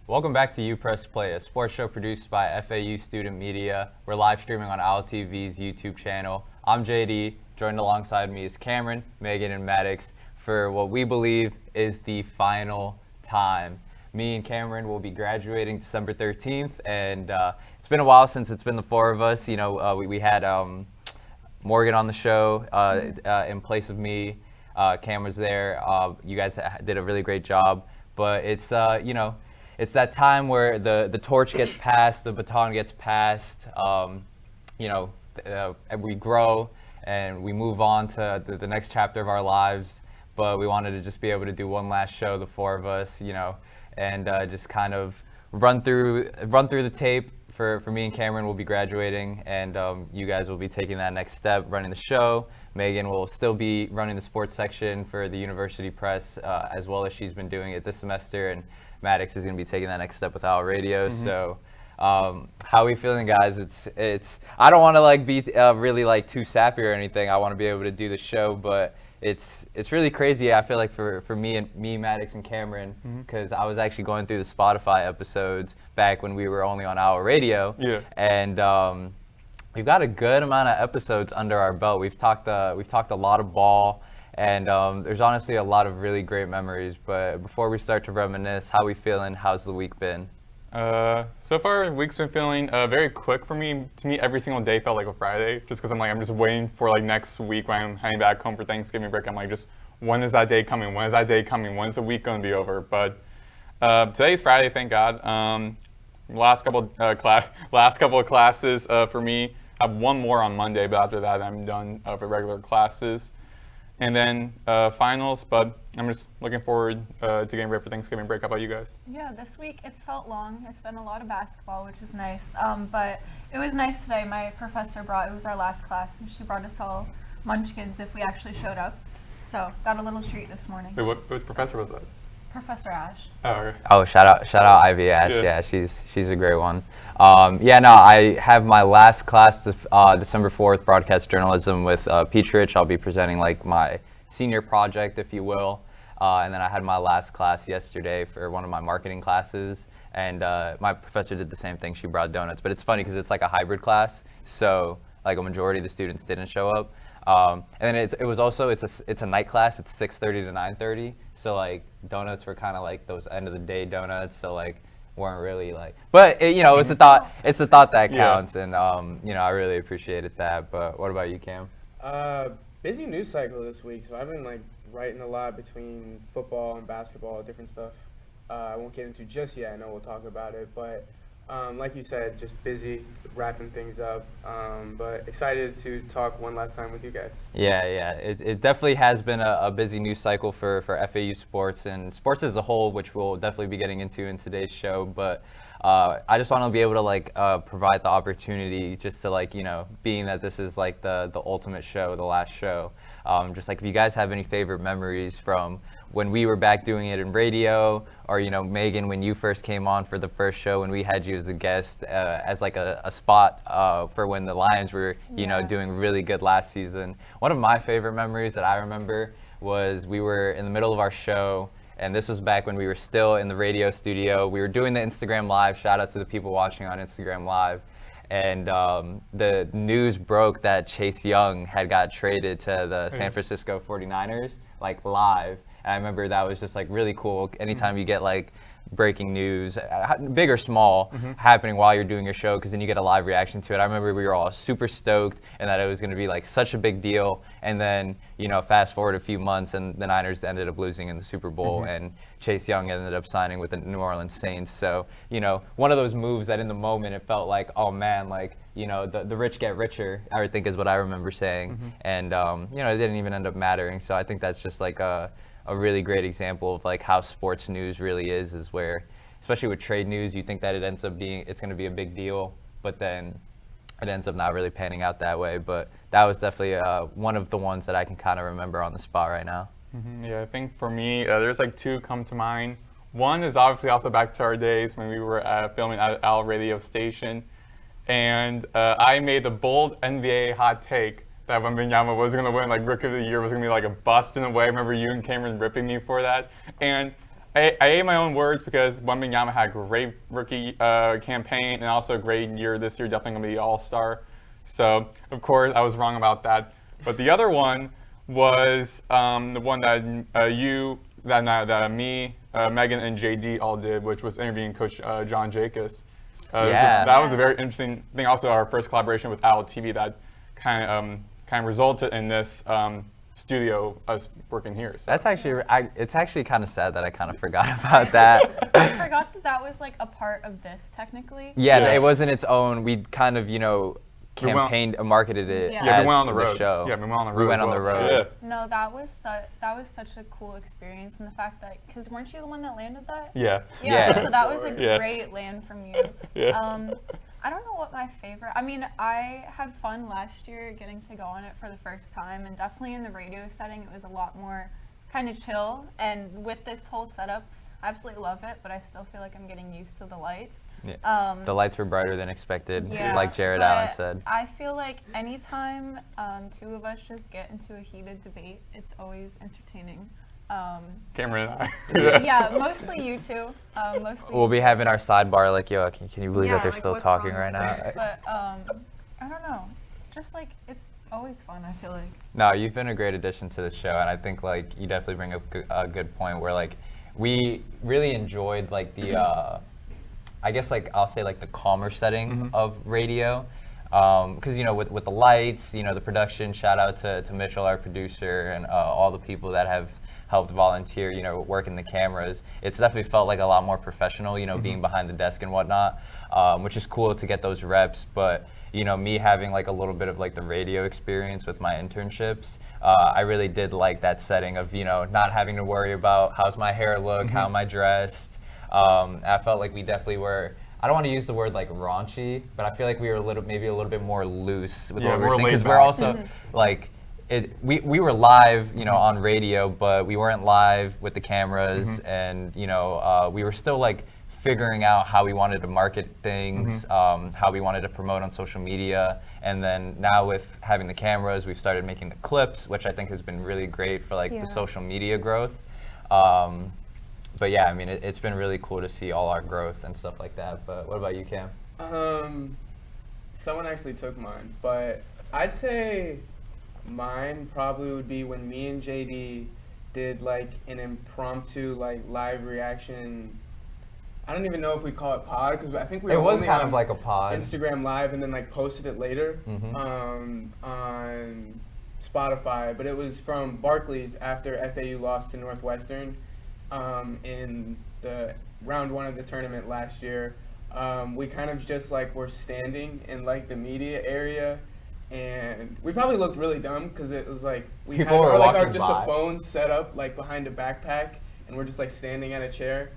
Welcome back to UPress Play, a sports show produced by FAU Student Media. We're live streaming on OWL TV's YouTube channel. I'm JD, joined alongside me is Cameron, Megan, and Maddox for what we believe is the final time. Me and Cameron will be graduating December 13th, and it's been a while since it's been the four of us. You know, we had Morgan on the show in place of me. Cam was there. You guys did a really great job, but it's, you know, it's that time where the torch gets passed, the baton gets passed, you know, and we grow and we move on to the next chapter of our lives. But we wanted to just be able to do one last show, the four of us, you know, and just kind of run through the tape. For me and Cameron will be graduating, and you guys will be taking that next step, running the show. Megan will still be running the sports section for the University Press, as well as she's been doing it this semester, and Maddox is going to be taking that next step with our radio. Mm-hmm. So how are we feeling, guys? It's I don't want to like be really like too sappy or anything. I want to be able to do the show, but it's really crazy. I feel like for me, Maddox, and Cameron, because I was actually going through the Spotify episodes back when we were only on our radio. Yeah. And we've got a good amount of episodes under our belt. We've talked a lot of ball. And there's honestly a lot of really great memories. But before we start to reminisce, how we feeling? How's the week been? So far, the week's been feeling very quick for me. To me, every single day felt like a Friday, just because I'm just waiting for like next week when I'm heading back home for Thanksgiving break. I'm like, just when is that day coming? When is that day coming? When is the week going to be over? But today's Friday, thank God. Last couple of classes for me. I have one more on Monday, but after that, I'm done for regular classes. And then finals, but I'm just looking forward to getting ready for Thanksgiving break. How about you guys? Yeah, this week it's felt long. It's been a lot of basketball, which is nice. But it was nice today. My professor it was our last class, and she brought us all munchkins if we actually showed up. So got a little treat this morning. Wait, what professor was that? Professor Ash. Oh, okay. Oh, shout out Ivy Ash. Yeah, she's a great one. Yeah, no, I have my last class December 4th, broadcast journalism with Petrich. I'll be presenting like my senior project, if you will. And then I had my last class yesterday for one of my marketing classes, and my professor did the same thing. She brought donuts, but it's funny because it's like a hybrid class, so like a majority of the students didn't show up. And then it's a night class. It's 6:30 to 9:30. So like donuts were kind of like those end of the day donuts. So like weren't really like, but you know, it's a thought. It's a thought that counts, and you know, I really appreciated that. But what about you, Cam? Busy news cycle this week. So I've been like writing a lot between football and basketball, different stuff. I won't get into just yet. I know we'll talk about it, but. Like you said, just busy wrapping things up, but excited to talk one last time with you guys. Yeah, it definitely has been a busy news cycle for FAU sports and sports as a whole, which we'll definitely be getting into in today's show. But I just want to be able to like provide the opportunity just to like, you know, being that this is like the ultimate show, the last show. Just like if you guys have any favorite memories from when we were back doing it in radio, or, you know, Megan, when you first came on for the first show, when we had you as a guest, as like a spot for when the Lions were, you know, doing really good last season. One of my favorite memories that I remember was we were in the middle of our show, and this was back when we were still in the radio studio. We were doing the Instagram Live. Shout out to the people watching on Instagram Live. And the news broke that Chase Young had got traded to the San Francisco 49ers, like live. And I remember that was just like really cool. Anytime you get like breaking news, big or small, happening while you're doing your show, because then you get a live reaction to it. I remember we were all super stoked and that it was going to be like such a big deal. And then, you know, fast forward a few months and the Niners ended up losing in the Super Bowl, and Chase Young ended up signing with the New Orleans Saints. So, you know, one of those moves that in the moment it felt like, oh man, like, you know, the rich get richer, I think is what I remember saying. And, you know, it didn't even end up mattering. So I think that's just like a really great example of like how sports news really is where, especially with trade news, you think that it ends up being, it's going to be a big deal, but then it ends up not really panning out that way. But that was definitely one of the ones that I can kind of remember on the spot right now. Yeah, I think for me, there's like two come to mind. One is obviously also back to our days when we were filming at Al radio station, and I made the bold NBA hot take that Wembanyama was going to win, like Rookie of the Year was going to be like a bust in a way. I remember you and Cameron ripping me for that, and I ate my own words because Wembanyama had a great rookie campaign and also a great year this year, definitely going to be All-Star. So, of course, I was wrong about that. But the other one was the one that me, Megan, and JD all did, which was interviewing Coach John Jacobs. That was a very interesting thing. Also, our first collaboration with Al TV that kind of resulted in this studio, us working here. So. That's actually, it's actually kind of sad that I kind of forgot about that. I forgot that that was like a part of this technically. Yeah, it wasn't its own. We kind of, campaigned, marketed it as we went on the road. show. Yeah, we went on the road. We went on the road. Yeah. No, that was such a cool experience, and the fact that, because weren't you the one that landed that? Yeah. Yeah. So that was a Yeah. great land from you. Yeah. I don't know what my favorite. I mean, I had fun last year getting to go on it for the first time, and definitely in the radio setting, it was a lot more kind of chill. And with this whole setup, I absolutely love it, but I still feel like I'm getting used to the lights. Yeah. The lights were brighter than expected, Yeah, like Jared but Allen said. I feel like anytime two of us just get into a heated debate, it's always entertaining. Cameron and I. Yeah, mostly you two. We'll be having our sidebar like, yo, can you believe that they're like, still what's talking wrong right now? with it? But I don't know. Just like it's always fun, I feel like. No, you've been a great addition to the show, and I think like you definitely bring up a good point where like we really enjoyed like the I guess like I'll say like the calmer setting of radio, because with the lights, the production. Shout out to Mitchell, our producer, and all the people that have helped volunteer, working the cameras. It's definitely felt like a lot more professional, being behind the desk and whatnot, which is cool to get those reps. But me having like a little bit of like the radio experience with my internships, I really did like that setting of not having to worry about how's my hair look, how am I dressed. I felt like we definitely were. I don't want to use the word like raunchy, but I feel like we were maybe a little bit more loose with what we were saying, because we're also like. We were live, on radio, but we weren't live with the cameras, and we were still like figuring out how we wanted to market things, how we wanted to promote on social media, and then now with having the cameras, we've started making the clips, which I think has been really great for like the social media growth. But yeah, I mean, it's been really cool to see all our growth and stuff like that. But what about you, Cam? Someone actually took mine, but I'd say mine probably would be when me and JD did like an impromptu like live reaction. I don't even know if we call it pod, because I think we were was only kind on of like a pod. Instagram live and then like posted it later on Spotify. But it was from Barclays after FAU lost to Northwestern in the round 1 of the tournament last year. We kind of just like were standing in like the media area, and we probably looked really dumb because it was like we People had were walking just by. a phone set up like behind a backpack, and we're just like standing at a chair.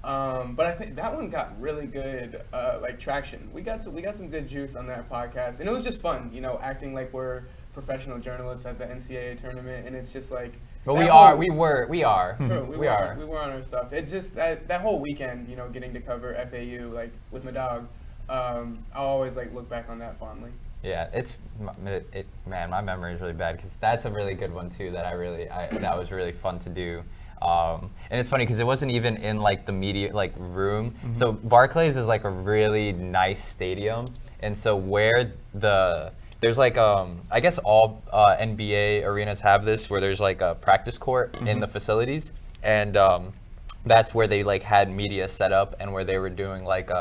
But I think that one got really good like traction. We got some good juice on that podcast, and it was just fun, acting like we're professional journalists at the NCAA tournament, and it's just like. But we are. True, We are. We were on our stuff. It just that whole weekend, getting to cover FAU like with my dog. I'll always like look back on that fondly. Yeah, man, my memory is really bad, because that's a really good one too that that was really fun to do. And it's funny because it wasn't even in like the media like room. So Barclays is like a really nice stadium, and so where there's like I guess all NBA arenas have this, where there's like a practice court in the facilities, and that's where they like had media set up, and where they were doing like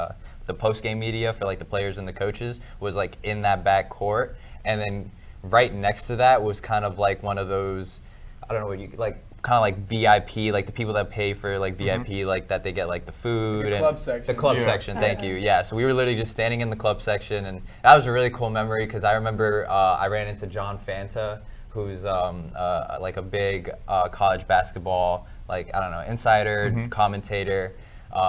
the post-game media for like the players and the coaches was like in that back court. And then right next to that was kind of like one of those, I don't know what you like, kind of like VIP, like the people that pay for like VIP, like that they get like the food The and club section. the club section. Thank you. Yeah, so we were literally just standing in the club section, and that was a really cool memory, because I remember I ran into John Fanta, who's like a big college basketball, like, I don't know, insider, commentator.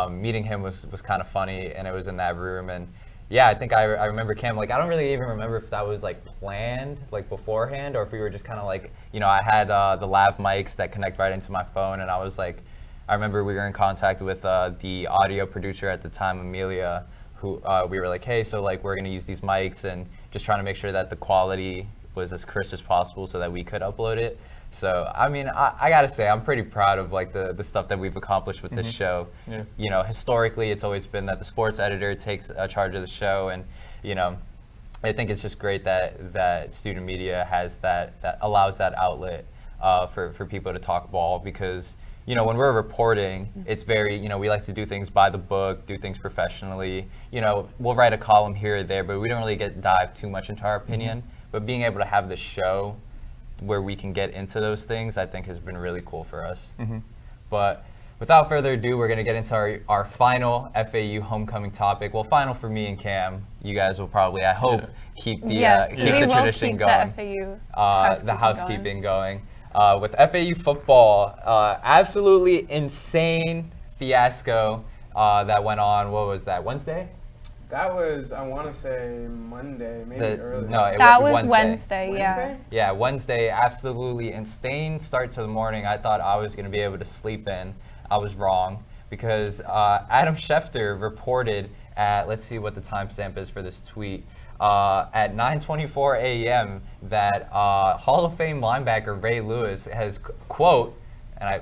Meeting him was kind of funny, and it was in that room, and yeah, I think I remember Cam, like, I don't really even remember if that was like planned, like beforehand, or if we were just kind of like, I had the lav mics that connect right into my phone, and I was like, I remember we were in contact with the audio producer at the time, Amelia, who we were like, hey, so like we're gonna use these mics, and just trying to make sure that the quality was as crisp as possible so that we could upload it. So, I mean, I gotta say, I'm pretty proud of like the stuff that we've accomplished with this show. Yeah. Historically, it's always been that the sports editor takes charge of the show, and I think it's just great that student media has that allows that outlet for people to talk ball, because when we're reporting, it's very, we like to do things by the book, do things professionally. We'll write a column here or there, but we don't really dive too much into our opinion. But being able to have the show where we can get into those things, I think has been really cool for us. But without further ado, we're going to get into our final FAU homecoming topic. Well, final for me and Cam. You guys will probably, I hope, keep the tradition going. The housekeeping going. With FAU football, absolutely insane fiasco that went on. What was that, Wednesday? That was, I want to say Monday, maybe early. No, that was Wednesday, yeah. Yeah, Wednesday, absolutely insane start to the morning. I thought I was going to be able to sleep in. I was wrong, because Adam Schefter reported at, let's see what the timestamp is for this tweet, at 9:24 a.m. that Hall of Fame linebacker Ray Lewis has, quote, and I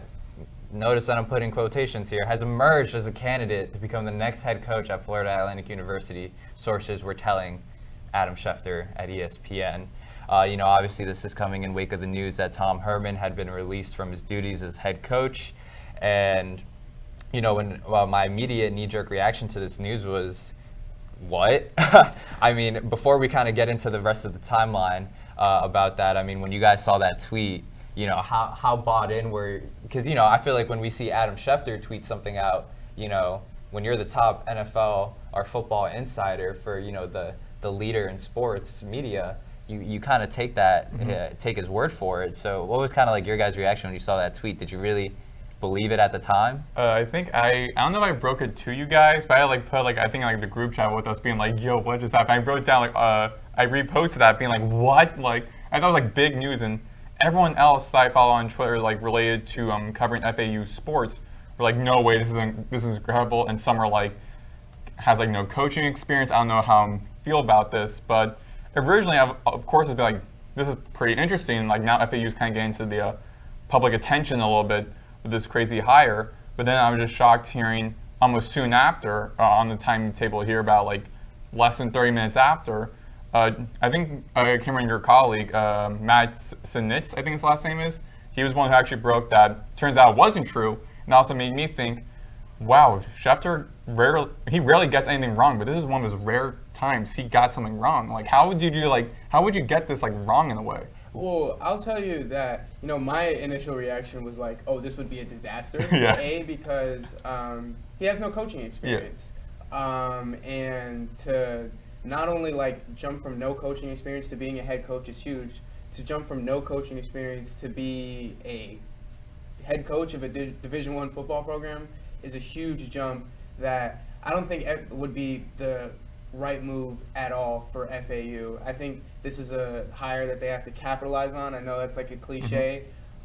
notice that I'm putting quotations here, has emerged as a candidate to become the next head coach at Florida Atlantic University, sources were telling Adam Schefter at ESPN. Obviously this is coming in wake of the news that Tom Herman had been released from his duties as head coach. And, when my immediate knee-jerk reaction to this news was, what? I mean, before we kind of get into the rest of the timeline about that, I mean, when you guys saw that tweet, how bought in were, because, I feel like when we see Adam Schefter tweet something out, when you're the top NFL or football insider for, the leader in sports media, you kind of take that, take his word for it. So what was kind of like your guys' reaction when you saw that tweet? Did you really believe it at the time? I think I don't know if I broke it to you guys, but I put I think the group chat with us being like, yo, what just happened? I wrote it down, I reposted that being like, what? Like, I thought it was like big news, and everyone else that I follow on Twitter, related to covering FAU sports, were like, no way, this is incredible. And some are like, has no coaching experience. I don't know how I feel about this, but originally, of course, it'd be like, this is pretty interesting. Like, now FAU's kind of getting to the public attention a little bit with this crazy hire. But then I was just shocked hearing almost soon after, on the timetable here, about less than 30 minutes after, I think Cameron, your colleague, Matt Sinitz, I think his last name is, he was one who actually broke that. Turns out it wasn't true, and also made me think, wow, Schefter rarely gets anything wrong, but this is one of his rare times he got something wrong. Like, how would you get this wrong in a way? Well, I'll tell you that, my initial reaction was like, oh, this would be a disaster. Yeah. Because he has no coaching experience. Yeah. And to not only jump from no coaching experience to being a head coach is huge. To jump from no coaching experience to be a head coach of a Division I football program is a huge jump that I don't think would be the right move at all for FAU. I think this is a hire that they have to capitalize on. I know that's a cliche,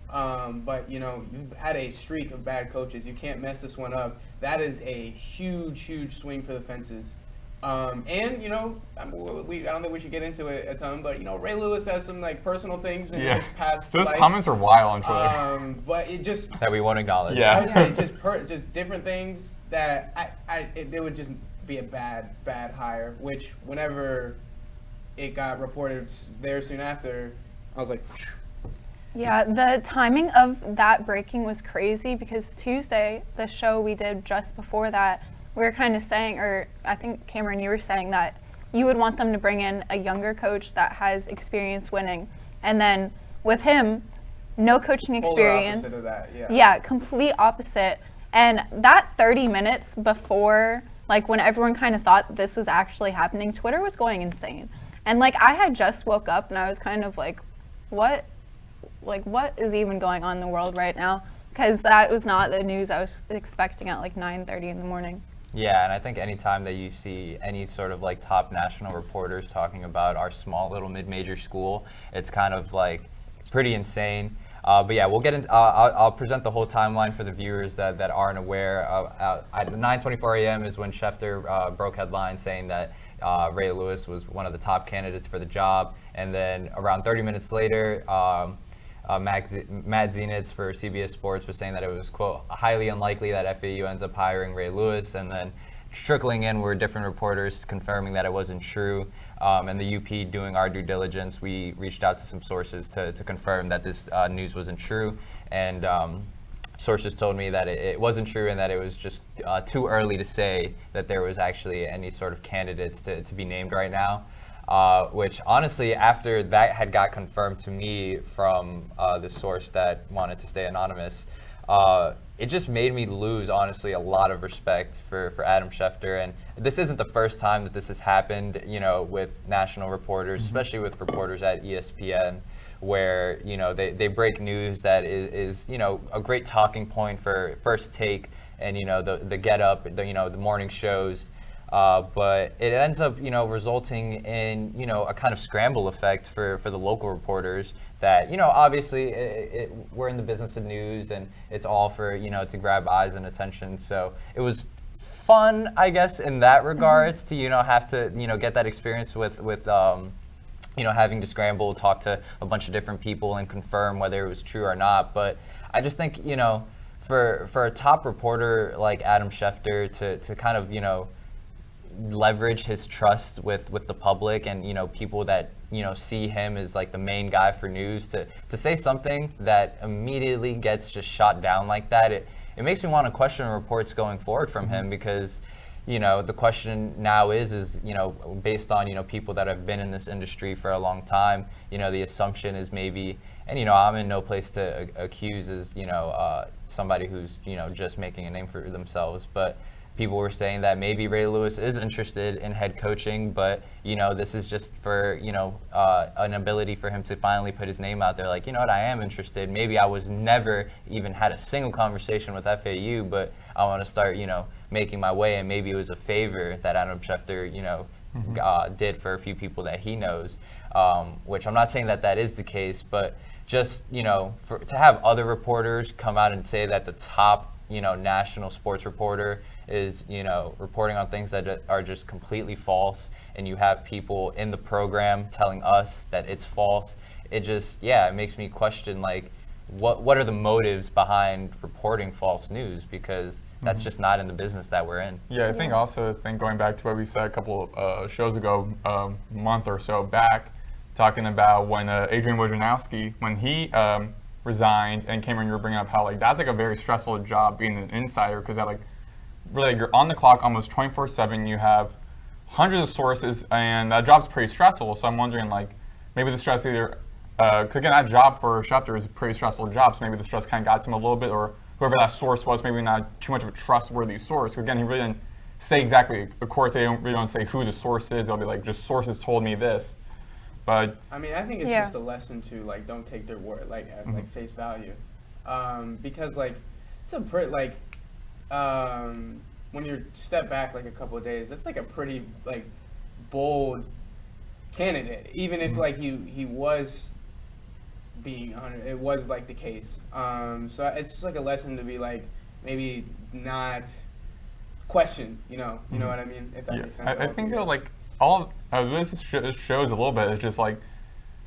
but you've had a streak of bad coaches. You can't mess this one up. That is a huge swing for the fences. And I don't think we should get into it a ton, but Ray Lewis has some like personal things in his past Those life. comments are wild on Twitter. But it just that we won't acknowledge. Yeah. I would say just different things that it would just be a bad hire. Which whenever it got reported there soon after, I was like, phew. Yeah, the timing of that breaking was crazy because Tuesday, the show we did just before that, we were kind of saying, or I think Cameron, you were saying that you would want them to bring in a younger coach that has experience winning. And then with him, no coaching experience. Polar opposite of that, yeah. Yeah, complete opposite. And that 30 minutes before, like when everyone kind of thought this was actually happening, Twitter was going insane. And like I had just woke up and I was kind of like, what is even going on in the world right now? Because that was not the news I was expecting at like 9:30 in the morning. Yeah, and I think anytime that you see any sort of like top national reporters talking about our small little mid-major school, it's kind of like pretty insane. But yeah, we'll get into. I'll present the whole timeline for the viewers that aren't aware. At 9:24 a.m. is when Schefter broke headlines saying that Ray Lewis was one of the top candidates for the job, and then around 30 minutes later. Matt Zenitz for CBS Sports was saying that it was, quote, highly unlikely that FAU ends up hiring Ray Lewis, and then trickling in were different reporters confirming that it wasn't true. And the UP doing our due diligence, we reached out to some sources to confirm that this news wasn't true. And sources told me that it wasn't true and that it was just too early to say that there was actually any sort of candidates to be named right now. Which honestly, after that had got confirmed to me from the source that wanted to stay anonymous, it just made me lose, honestly, a lot of respect for Adam Schefter. And this isn't the first time that this has happened, you know, with national reporters, especially with reporters at ESPN, where, you know, they break news that is, you know, a great talking point for First Take and, you know, the Get Up, the morning shows. But it ends up, you know, resulting in, you know, a kind of scramble effect for the local reporters that, you know, obviously we're in the business of news and it's all for, you know, to grab eyes and attention. So it was fun, I guess, in that regards to, you know, have to, you know, get that experience with you know, having to scramble, talk to a bunch of different people and confirm whether it was true or not. But I just think, you know, for a top reporter like Adam Schefter to kind of, you know, leverage his trust with the public and, you know, people that, you know, see him as like the main guy for news to say something that immediately gets just shot down like that, it makes me want to question reports going forward from him, because, you know, the question now is, you know, based on, you know, people that have been in this industry for a long time, you know, the assumption is maybe, and, you know, I'm in no place to accuse as, you know, somebody who's, you know, just making a name for themselves, but people were saying that maybe Ray Lewis is interested in head coaching, but, you know, this is just for, you know, an ability for him to finally put his name out there. Like, you know what, I am interested. Maybe I was never even had a single conversation with FAU, but I want to start, you know, making my way. And maybe it was a favor that Adam Schefter, you know, did for a few people that he knows, which I'm not saying that that is the case, but just, you know, to have other reporters come out and say that the top, you know, national sports reporter is, you know, reporting on things that are just completely false, and you have people in the program telling us that it's false. It just, yeah, it makes me question, like, what are the motives behind reporting false news, because that's just not in the business that we're in. Yeah, I think going back to what we said a couple of shows ago, month or so back, talking about when Adrian Wojnarowski, when he resigned, and Cameron, you were bringing up how, like, that's like a very stressful job being an insider, because that, like, really, you're on the clock almost 24/7. You have hundreds of sources, and that job's pretty stressful. So I'm wondering, like, maybe the stress either, because again, that job for Schefter is a pretty stressful job. So maybe the stress kind of got to him a little bit, or whoever that source was, maybe not too much of a trustworthy source. Again, he really didn't say exactly. Of course, they really don't say who the source is. They'll be like, just sources told me this. But I mean, I think it's just a lesson to, like, don't take their word like at like face value, because, like, it's a pretty, like, when you step back like a couple of days, that's like a pretty, like, bold candidate, even if like he was being honored, it was like the case. So it's just like a lesson to be like, maybe not question, you know what I mean, if that makes sense. I think though, like, all of this shows a little bit is just like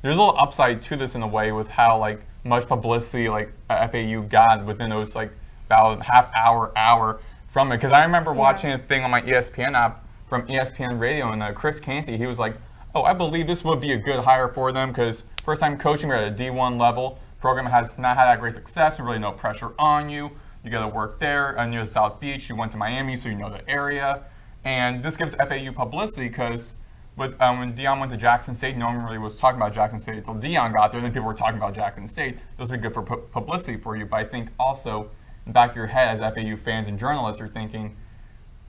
there's a little upside to this in a way with how, like, much publicity, like, FAU got within those, like, about hour from it. Because I remember watching a thing on my ESPN app from ESPN Radio, and Chris Canty, he was like, oh, I believe this would be a good hire for them, because first time coaching, we're at a D1 level. Program has not had that great success, and really no pressure on you. You got to work there near South Beach. You went to Miami, so you know the area. And this gives FAU publicity, because when Deion went to Jackson State, no one really was talking about Jackson State until Deion got there, and then people were talking about Jackson State. Those would be good for publicity for you. But I think also, in the back of your head as FAU fans and journalists, are thinking,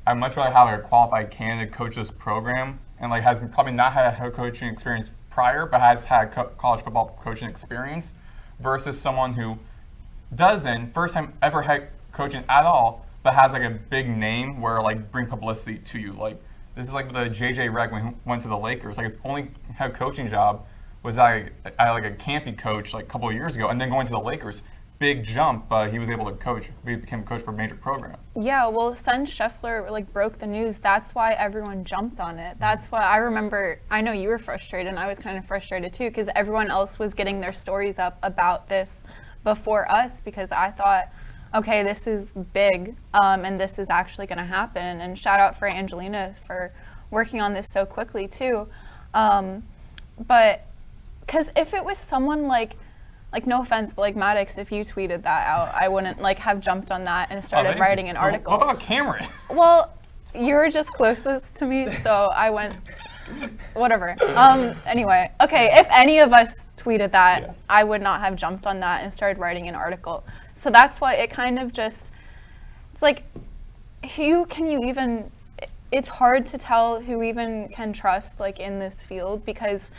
I'd much rather have a qualified candidate coach this program, and, like, has probably not had a head coaching experience prior, but has had college football coaching experience, versus someone who doesn't, first time ever head coaching at all, but has like a big name where like bring publicity to you. Like this is like the JJ Redick when he went to the Lakers. Like his only head coaching job was like a campy coach like a couple of years ago, and then going to the Lakers. Big jump, but he was able to coach. He became a coach for a major program. Yeah, well, since Scheffler like broke the news, that's why everyone jumped on it. That's why I remember. I know you were frustrated, and I was kind of frustrated too, because everyone else was getting their stories up about this before us. Because I thought, okay, this is big, and this is actually going to happen. And shout out for Angelina for working on this so quickly too. But because if it was someone like no offense, but like Maddox, if you tweeted that out, I wouldn't like have jumped on that and started writing an article. What about Cameron? Well, you were just closest to me, so I went, whatever. Anyway, okay, if any of us tweeted that, I would not have jumped on that and started writing an article. So that's why it kind of just, it's like, it's hard to tell who even can trust like in this field, because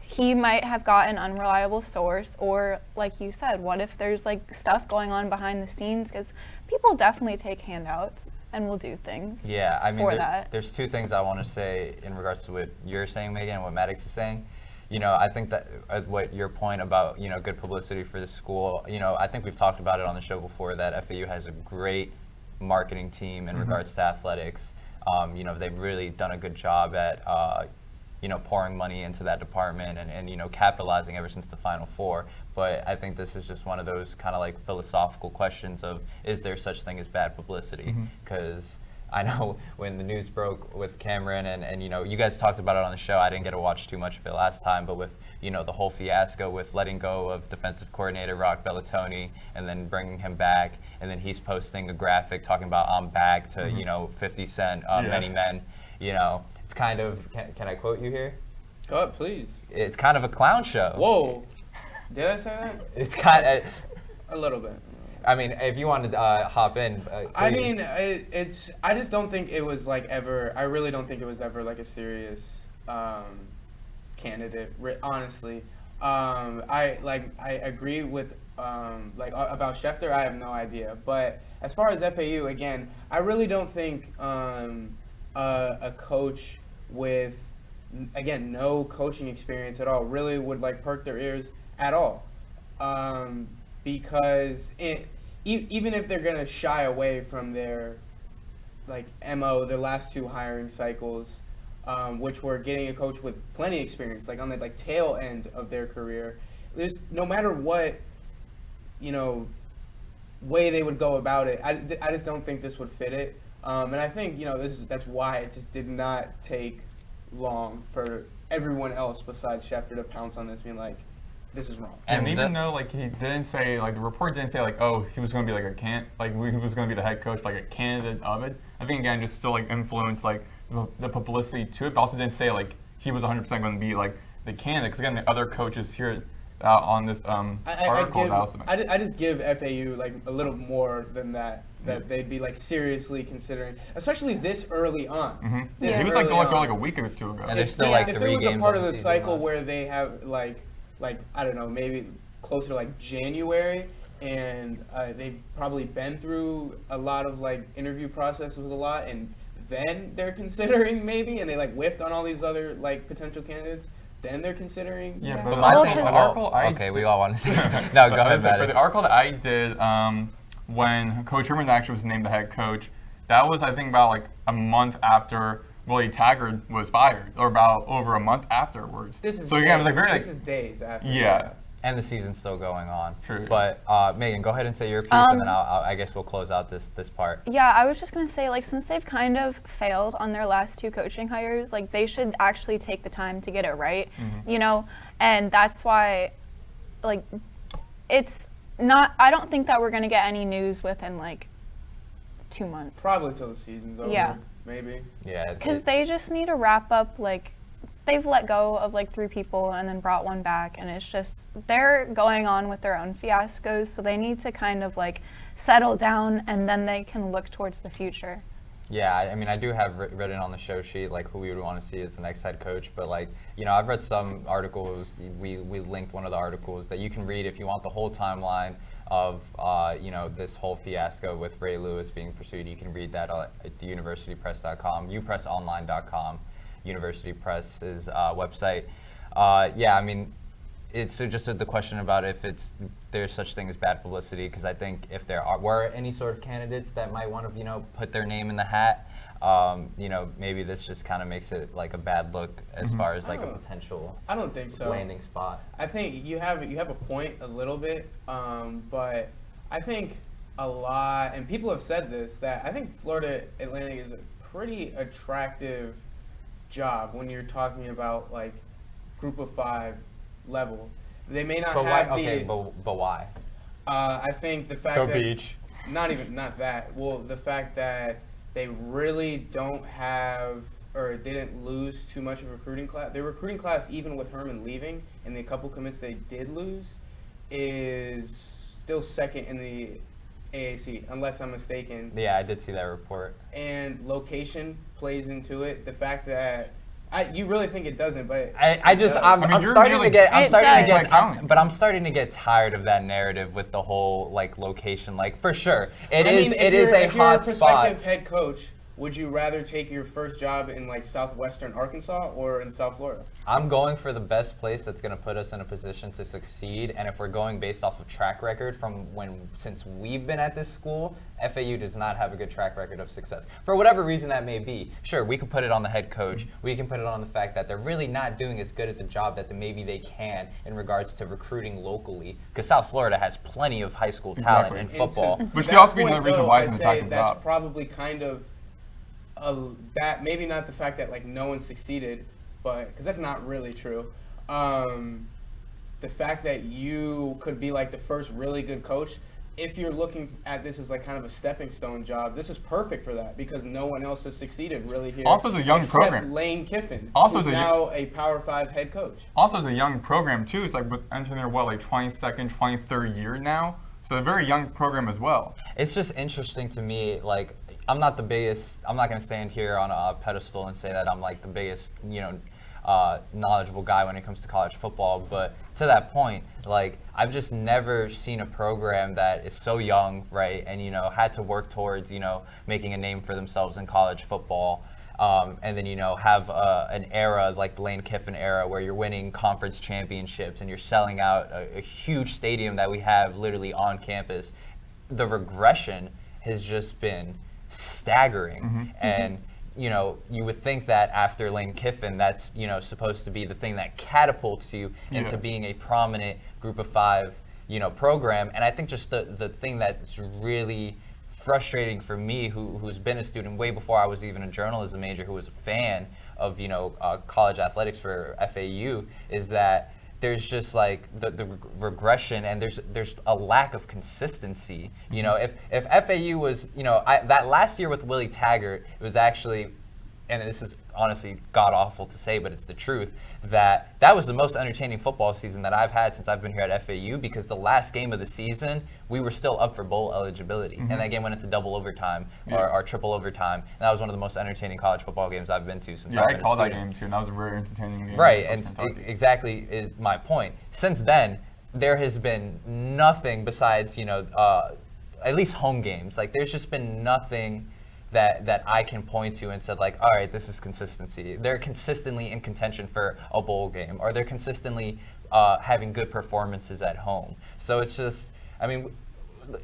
he might have got an unreliable source, or like you said, what if there's like stuff going on behind the scenes? Because people definitely take handouts and will do things. Yeah, I mean, that. There's two things I want to say in regards to what you're saying, Megan, and what Maddox is saying. You know, I think that what your point about, you know, good publicity for the school, you know, I think we've talked about it on the show before, that FAU has a great marketing team in regards to athletics. You know, they've really done a good job at, you know, pouring money into that department and, you know, capitalizing ever since the Final Four. But I think this is just one of those kind of like philosophical questions of, is there such thing as bad publicity? Because I know when the news broke with Cameron and, you know, you guys talked about it on the show. I didn't get to watch too much of it last time, but with, you know, the whole fiasco with letting go of defensive coordinator Rock Bellatoni and then bringing him back, and then he's posting a graphic talking about I'm back to, you know, 50 Cent, many men, you know. It's kind of, can I quote you here? Go ahead, please. It's kind of a clown show. Whoa. Did I say that? It's kind of... A little bit. I mean, if you wanted to hop in, please. I mean, I just don't think it was like ever, I really don't think it was ever like a serious candidate, honestly. I agree with, about Schefter, I have no idea. But as far as FAU, again, I really don't think a coach with, again, no coaching experience at all really would like perk their ears at all, because even if they're gonna shy away from their like MO, their last two hiring cycles, which were getting a coach with plenty of experience, like on the like tail end of their career, there's no matter what, you know, way they would go about it, I just don't think this would fit it. And I think, you know, that's why it just did not take long for everyone else besides Schefter to pounce on this, being like, this is wrong. And even though like he didn't say, like the report didn't say like, oh, he was going to be like he was going to be the head coach, like a candidate of it. I think again just still like influenced like the publicity to it, but also didn't say like he was 100% going to be like the candidate. Because again, the other coaches here on this article I just give FAU like a little more than that they'd be like seriously considering, especially this early on. He was like going like a week or two ago. And there's still like 3 games. If it was a part of the cycle where they have like I don't know, maybe closer to like January, and they've probably been through a lot of like interview processes with a lot, and then they're considering maybe, and they like whiffed on all these other like potential candidates. Then they're considering. Yeah, but my thing, the article okay, we all want to. No, go ahead. For the article that I did, when Coach Herman actually was named the head coach, that was I think about like a month after Willie Taggart was fired, or about over a month afterwards. This is so again, it was like very. This is days after. Yeah. And the season's still going on. True. But Megan, go ahead and say your piece, and then I guess we'll close out this part. Yeah, I was just gonna say, like, since they've kind of failed on their last 2 coaching hires, like they should actually take the time to get it right, you know. And that's why, like, it's not. I don't think that we're gonna get any news within like 2 months. Probably till the season's over. Yeah. Maybe. Yeah. Because they just need to wrap up like. They've let go of like 3 people and then brought 1 back, and it's just they're going on with their own fiascos, so they need to kind of like settle down, and then they can look towards the future. Yeah, I mean, I do have written on the show sheet like who we would want to see as the next head coach, but like, you know, I've read some articles. We linked one of the articles that you can read if you want the whole timeline of this whole fiasco with Ray Lewis being pursued. You can read that at theuniversitypress.com, upressonline.com, University Press's website. I mean, it's just the question about if there's such thing as bad publicity, because I think if there were any sort of candidates that might want to put their name in the hat, maybe this just kind of makes it like a bad look as far as like a potential I don't think so. landing spot. I think you have a point a little bit, but I think a lot, and people have said this, that I think Florida Atlantic is a pretty attractive job when you're talking about like group of 5 level. They may not have but why? I think the fact Go that Beach. not that. Well, the fact that they really don't have, or they didn't lose too much of a recruiting class. Their recruiting class, even with Herman leaving, and the couple commits they did lose, is still second in the AAC, unless I'm mistaken. Yeah, I did see that report. And location plays into it. The fact that you really think it doesn't, but I'm starting to get tired of that narrative with the whole like location. Like for sure, it is a hot spot. If you're a prospective head coach, would you rather take your first job in like southwestern Arkansas or in South Florida? I'm going for the best place that's going to put us in a position to succeed. And if we're going based off of track record since we've been at this school, FAU does not have a good track record of success. For whatever reason that may be. Sure, we can put it on the head coach. We can put it on the fact that they're really not doing as good as a job that maybe they can in regards to recruiting locally. Because South Florida has plenty of high school talent in football. Which could also be another reason why it's an attractive that's job. probably kind of that, maybe not the fact that like no one succeeded, but because that's not really true. The fact that you could be like the first really good coach, if you're looking at this as like kind of a stepping stone job, this is perfect for that because no one else has succeeded really here. Also, as a young except program. Lane Kiffin, Also, who's now a Power 5 head coach. Also, as a young program too, it's like entering their 22nd, 23rd year now. So a very young program as well. It's just interesting to me, like, I'm not going to stand here on a pedestal and say that I'm like the biggest, knowledgeable guy when it comes to college football. But to that point, like, I've just never seen a program that is so young, right, and, had to work towards, making a name for themselves in college football. And then, have an era like the Lane Kiffin era where you're winning conference championships and you're selling out a huge stadium that we have literally on campus. The regression has just been staggering. And you would think that after Lane Kiffin, that's supposed to be the thing that catapults you into being a prominent group of 5 program. And I think just the thing that's really frustrating for me, who's been a student way before I was even a journalism major, who was a fan of college athletics for FAU, is that there's just like the regression, and there's a lack of consistency. If FAU was, that last year with Willie Taggart, it was actually, and this is honestly god awful to say, but it's the truth, that was the most entertaining football season that I've had since I've been here at FAU, because the last game of the season, we were still up for bowl eligibility. And that game went into double overtime or triple overtime. And that was one of the most entertaining college football games I've been to since I've been a student. I called that game too, and that was a very entertaining game. Right, and exactly is my point. Since then, there has been nothing besides, at least home games. Like, there's just been nothing that I can point to and said, like, all right, this is consistency. They're consistently in contention for a bowl game, or they're consistently having good performances at home. So it's just, I mean,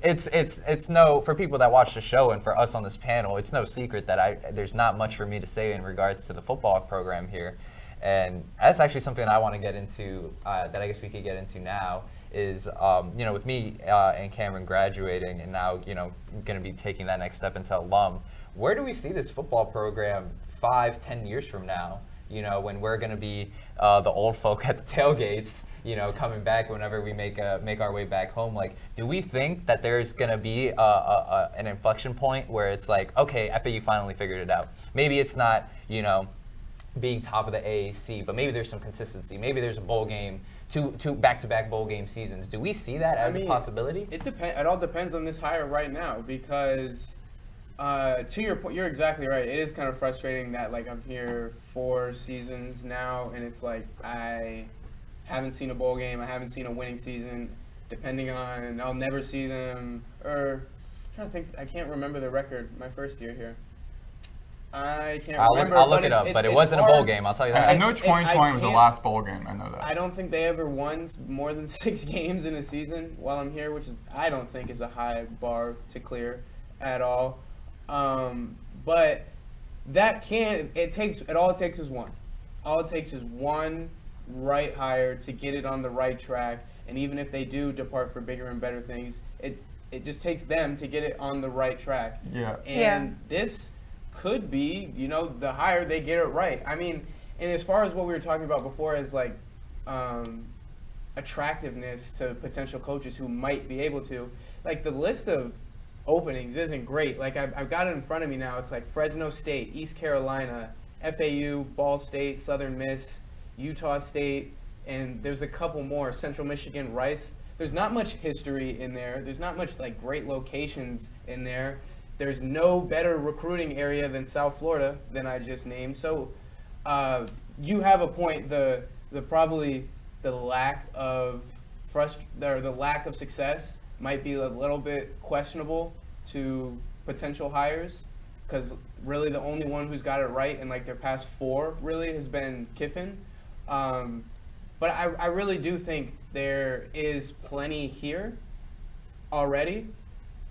it's no, for people that watch the show and for us on this panel, it's no secret that there's not much for me to say in regards to the football program here. And that's actually something I want to get into, that I guess we could get into now, is, with me and Cameron graduating and now, going to be taking that next step into alum, where do we see this football program 5-10 years from now? When we're going to be the old folk at the tailgates, coming back whenever we make our way back home. Like, do we think that there's going to be an inflection point where it's like, okay, FAU finally figured it out? Maybe it's not, being top of the AAC, but maybe there's some consistency. Maybe there's a bowl game, two back-to-back bowl game seasons. Do we see that as a possibility? It all depends on this hire right now, because to your point, you're exactly right. It is kind of frustrating that, like, I'm here 4 seasons now, and it's like I haven't seen a bowl game. I haven't seen a winning season. depending on, I'll never see them, or I'm trying to think, I can't remember the record my first year here. I can't remember. I'll look it up, but it wasn't a bowl game, I'll tell you that. I know 2020 was the last bowl game, I know that. I don't think they ever won more than 6 games in a season while I'm here, which is, I don't think is a high bar to clear at all. But that all it takes is one. All it takes is one right hire to get it on the right track, and even if they do depart for bigger and better things, it just takes them to get it on the right track. Yeah. And this could be, the higher they get it right. I mean, and as far as what we were talking about before as like attractiveness to potential coaches who might be able to, like the list of openings isn't great. Like I've got it in front of me now. It's like Fresno State, East Carolina, FAU, Ball State, Southern Miss, Utah State, and there's a couple more, Central Michigan, Rice. There's not much history in there. There's not much like great locations in there. There's no better recruiting area than South Florida than I just named. So you have a point. The probably the lack of the lack of success might be a little bit questionable to potential hires, because really the only one who's got it right in like their past 4 really has been Kiffin. But I really do think there is plenty here already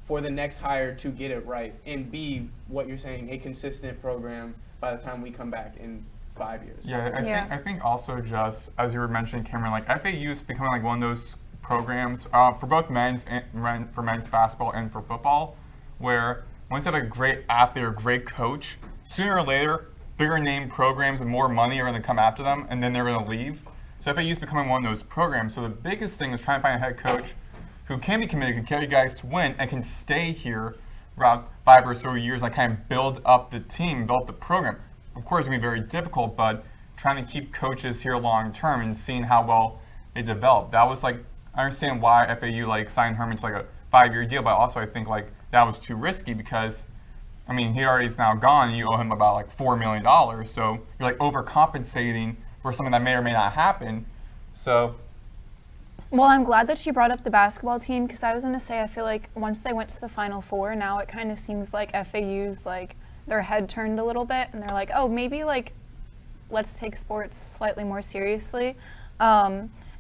for the next hire to get it right and be what you're saying, a consistent program by the time we come back in 5 years. Yeah, I think also just, as you were mentioning, Cameron, like FAU is becoming like one of those programs for both men's basketball and for football, where once you have a great athlete or great coach, sooner or later, bigger name programs with more money are going to come after them, and then they're going to leave. So FAU is becoming one of those programs. So the biggest thing is trying to find a head coach who can be committed, can carry you guys to win, and can stay here for about 5 or so years and kind of build up the team, build up the program. Of course, it's going to be very difficult, but trying to keep coaches here long term and seeing how well they develop. That was like, I understand why FAU like signed Herman to like a 5-year deal, but also I think like that was too risky because, I mean, he already is now gone and you owe him about like $4 million. So you're like overcompensating for something that may or may not happen. So. Well, I'm glad that you brought up the basketball team, because I was going to say, I feel like once they went to the Final Four, now it kind of seems like FAU's like their head turned a little bit and they're like, oh, maybe like let's take sports slightly more seriously.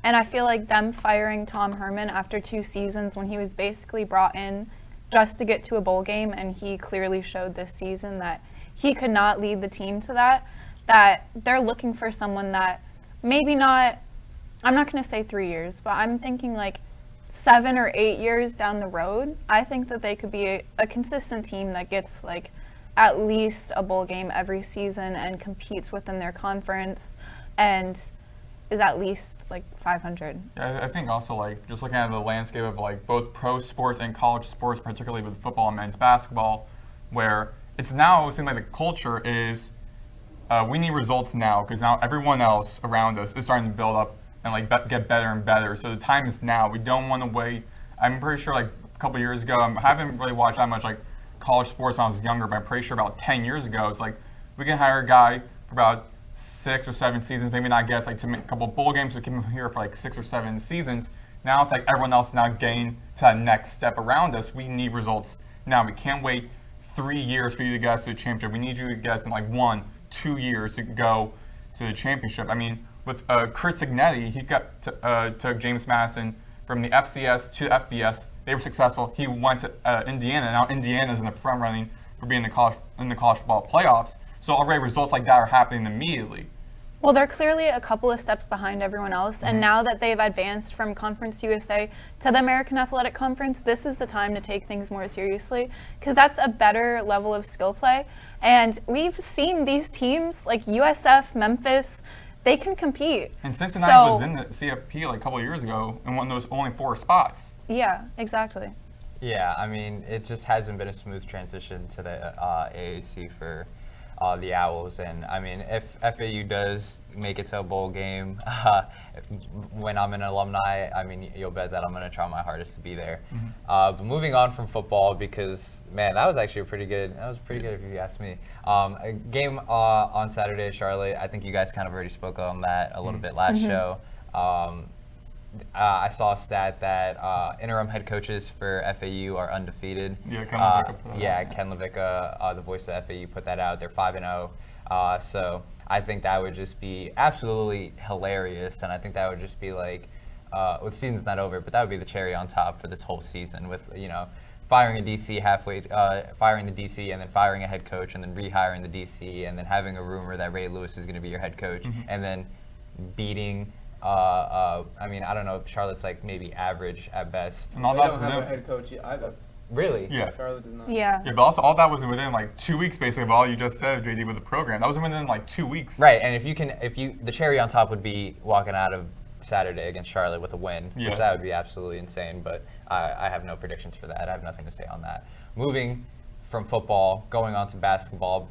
And I feel like them firing Tom Herman after 2 seasons when he was basically brought in just to get to a bowl game, and he clearly showed this season that he could not lead the team to that they're looking for someone that maybe not, I'm not going to say 3 years, but I'm thinking like 7 or 8 years down the road, I think that they could be a consistent team that gets like at least a bowl game every season and competes within their conference and is at least like 500. Yeah, I think also like just looking at the landscape of like both pro sports and college sports, particularly with football and men's basketball, where it's now, it seems like the culture is we need results now, because now everyone else around us is starting to build up and like get better and better. So the time is now. We don't want to wait. I'm pretty sure like a couple years ago, I haven't really watched that much like college sports when I was younger, but I'm pretty sure about 10 years ago, it's like we can hire a guy for about 6 or 7 seasons, maybe not guess, like to make a couple bowl games, we keep him here for like 6 or 7 seasons. Now it's like everyone else now getting to that next step around us. We need results now. We can't wait 3 years for you to get us to the championship. We need you to get us in like 1-2 years to go to the championship. I mean, with Kurt Signetti, he took James Madison from the FCS to FBS. They were successful. He went to Indiana. Now Indiana's in the front running for being in the college football playoffs. So already results like that are happening immediately. Well, they're clearly a couple of steps behind everyone else, and now that they've advanced from Conference USA to the American Athletic Conference, this is the time to take things more seriously, because that's a better level of skill play. And we've seen these teams like USF, Memphis, they can compete. And Cincinnati was in the CFP like a couple of years ago and won those only 4 spots. Yeah, exactly. Yeah, I mean, it just hasn't been a smooth transition to the AAC for the Owls. And I mean, if FAU does make it to a bowl game, when I'm an alumni, I mean, you'll bet that I'm going to try my hardest to be there. But moving on from football, because man, that was actually pretty good if you ask me. A game on Saturday, Charlotte. I think you guys kind of already spoke on that a little bit last show. I saw a stat that interim head coaches for FAU are undefeated. Yeah, Ken Levicka put that Yeah, out. Ken Levicka, the voice of FAU, put that out. They're 5-0. So I think that would just be absolutely hilarious, and I think that would just be like, well, the season's not over, but that would be the cherry on top for this whole season with, firing a DC firing the DC and then firing a head coach and then rehiring the DC and then having a rumor that Ray Lewis is going to be your head coach and then beating, I don't know, Charlotte's like maybe average at best. And all They that's don't have a within, head coach either. Really? Yeah. Charlotte does not. Yeah. Yeah, but also all that was within like 2 weeks basically of all you just said, JD, with the program. That was within like 2 weeks. Right, and the cherry on top would be walking out of Saturday against Charlotte with a win, Yeah. which that would be absolutely insane, but I have no predictions for that. I have nothing to say on that. Moving from football, going on to basketball,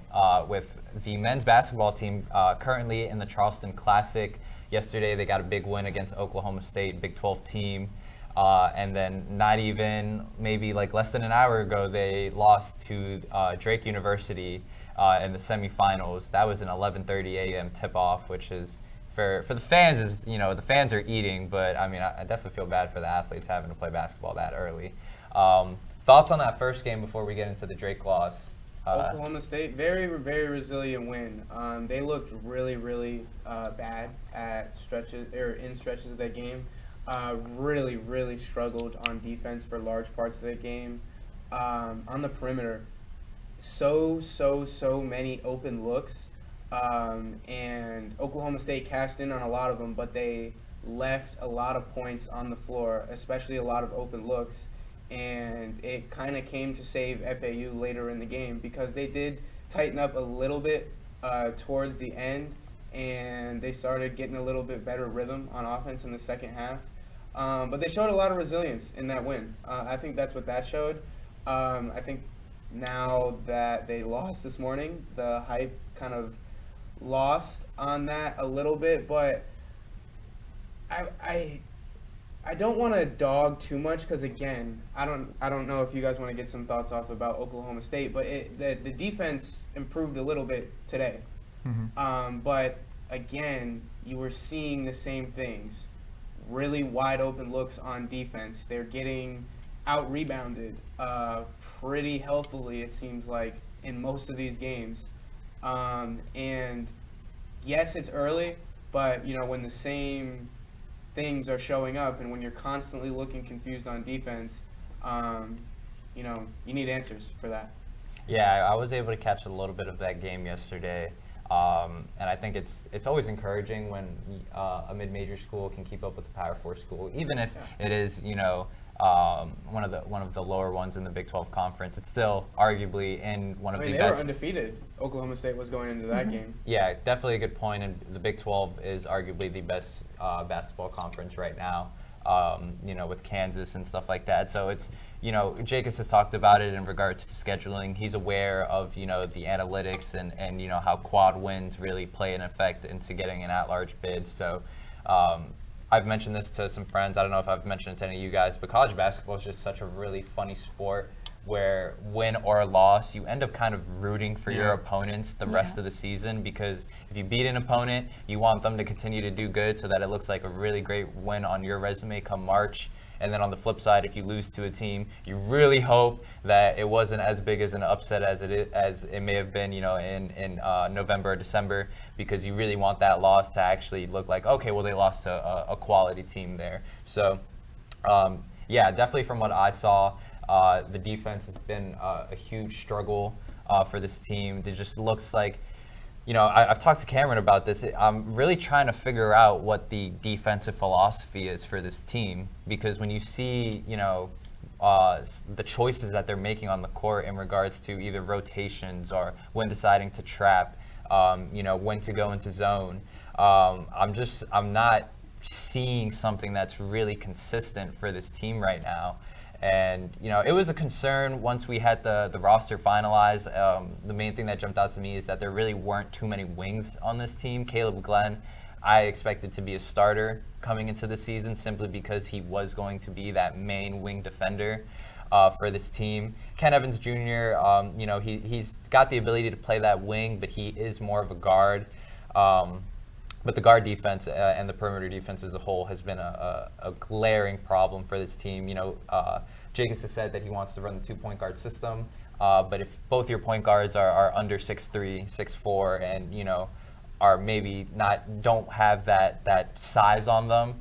with the men's basketball team currently in the Charleston Classic. Yesterday they got a big win against Oklahoma State, Big 12 team. And then not even maybe like less than an hour ago, they lost to Drake University in the semifinals. That was an 11:30 a.m. tip-off, which is for the fans is the fans are eating, but I mean I definitely feel bad for the athletes having to play basketball that early. Thoughts on that first game before we get into the Drake loss? Oklahoma State, very, very resilient win. They looked really, really bad at in stretches of that game. Really, really struggled on defense for large parts of that game. On the perimeter, so many open looks. And Oklahoma State cashed in on a lot of them, but they left a lot of points on the floor, especially a lot of open looks. And it kind of came to save FAU later in the game because they did tighten up a little bit towards the end, and they started getting a little bit better rhythm on offense in the second half. But they showed a lot of resilience in that win. I think that's what that showed. I think now that they lost this morning, the hype kind of lost on that a little bit, but I don't want to dog too much because again, I don't know if you guys want to get some thoughts off about Oklahoma State, but the defense improved a little bit today. But again, you were seeing the same things. Really wide open looks on defense. They're getting out rebounded pretty healthily, it seems like, in most of these games. And yes, it's early, but when the same things are showing up and when you're constantly looking confused on defense, you need answers for that. Yeah, I was able to catch a little bit of that game yesterday. And I think it's always encouraging when a mid-major school can keep up with the Power 4 school, even if it is one of the lower ones in the Big 12 conference. It's still arguably in one of the they best. were undefeated. Oklahoma State was going into that game. Yeah, definitely a good point. And the Big 12 is arguably the best basketball conference right now. With Kansas and stuff like that. So it's, Jacobs has talked about it in regards to scheduling. He's aware of, the analytics and how quad wins really play an effect into getting an at-large bid. So I've mentioned this to some friends. I don't know if I've mentioned it to any of you guys, but college basketball is just such a really funny sport where win or loss, you end up kind of rooting for your opponents the rest of the season, because if you beat an opponent, you want them to continue to do good so that it looks like a really great win on your resume come March. And then on the flip side, if you lose to a team, you really hope that it wasn't as big as an upset as it may have been, in November or December, because you really want that loss to actually look like, okay, well, they lost to a quality team there. So, definitely from what I saw, the defense has been a huge struggle for this team. It just looks like, I've talked to Cameron about this. I'm really trying to figure out what the defensive philosophy is for this team, because when you see, the choices that they're making on the court in regards to either rotations or when deciding to trap, when to go into zone, I'm not seeing something that's really consistent for this team right now. And, it was a concern once we had the roster finalized. The main thing that jumped out to me is that there really weren't too many wings on this team. Caleb Glenn, I expected to be a starter coming into the season simply because he was going to be that main wing defender for this team. Ken Evans Jr., he's got the ability to play that wing, but he is more of a guard. But the guard defense and the perimeter defense as a whole has been a glaring problem for this team. Jacobs has said that he wants to run the 2-point guard system, but if both your point guards are under 6'3", 6'4", and are maybe don't have that size on them,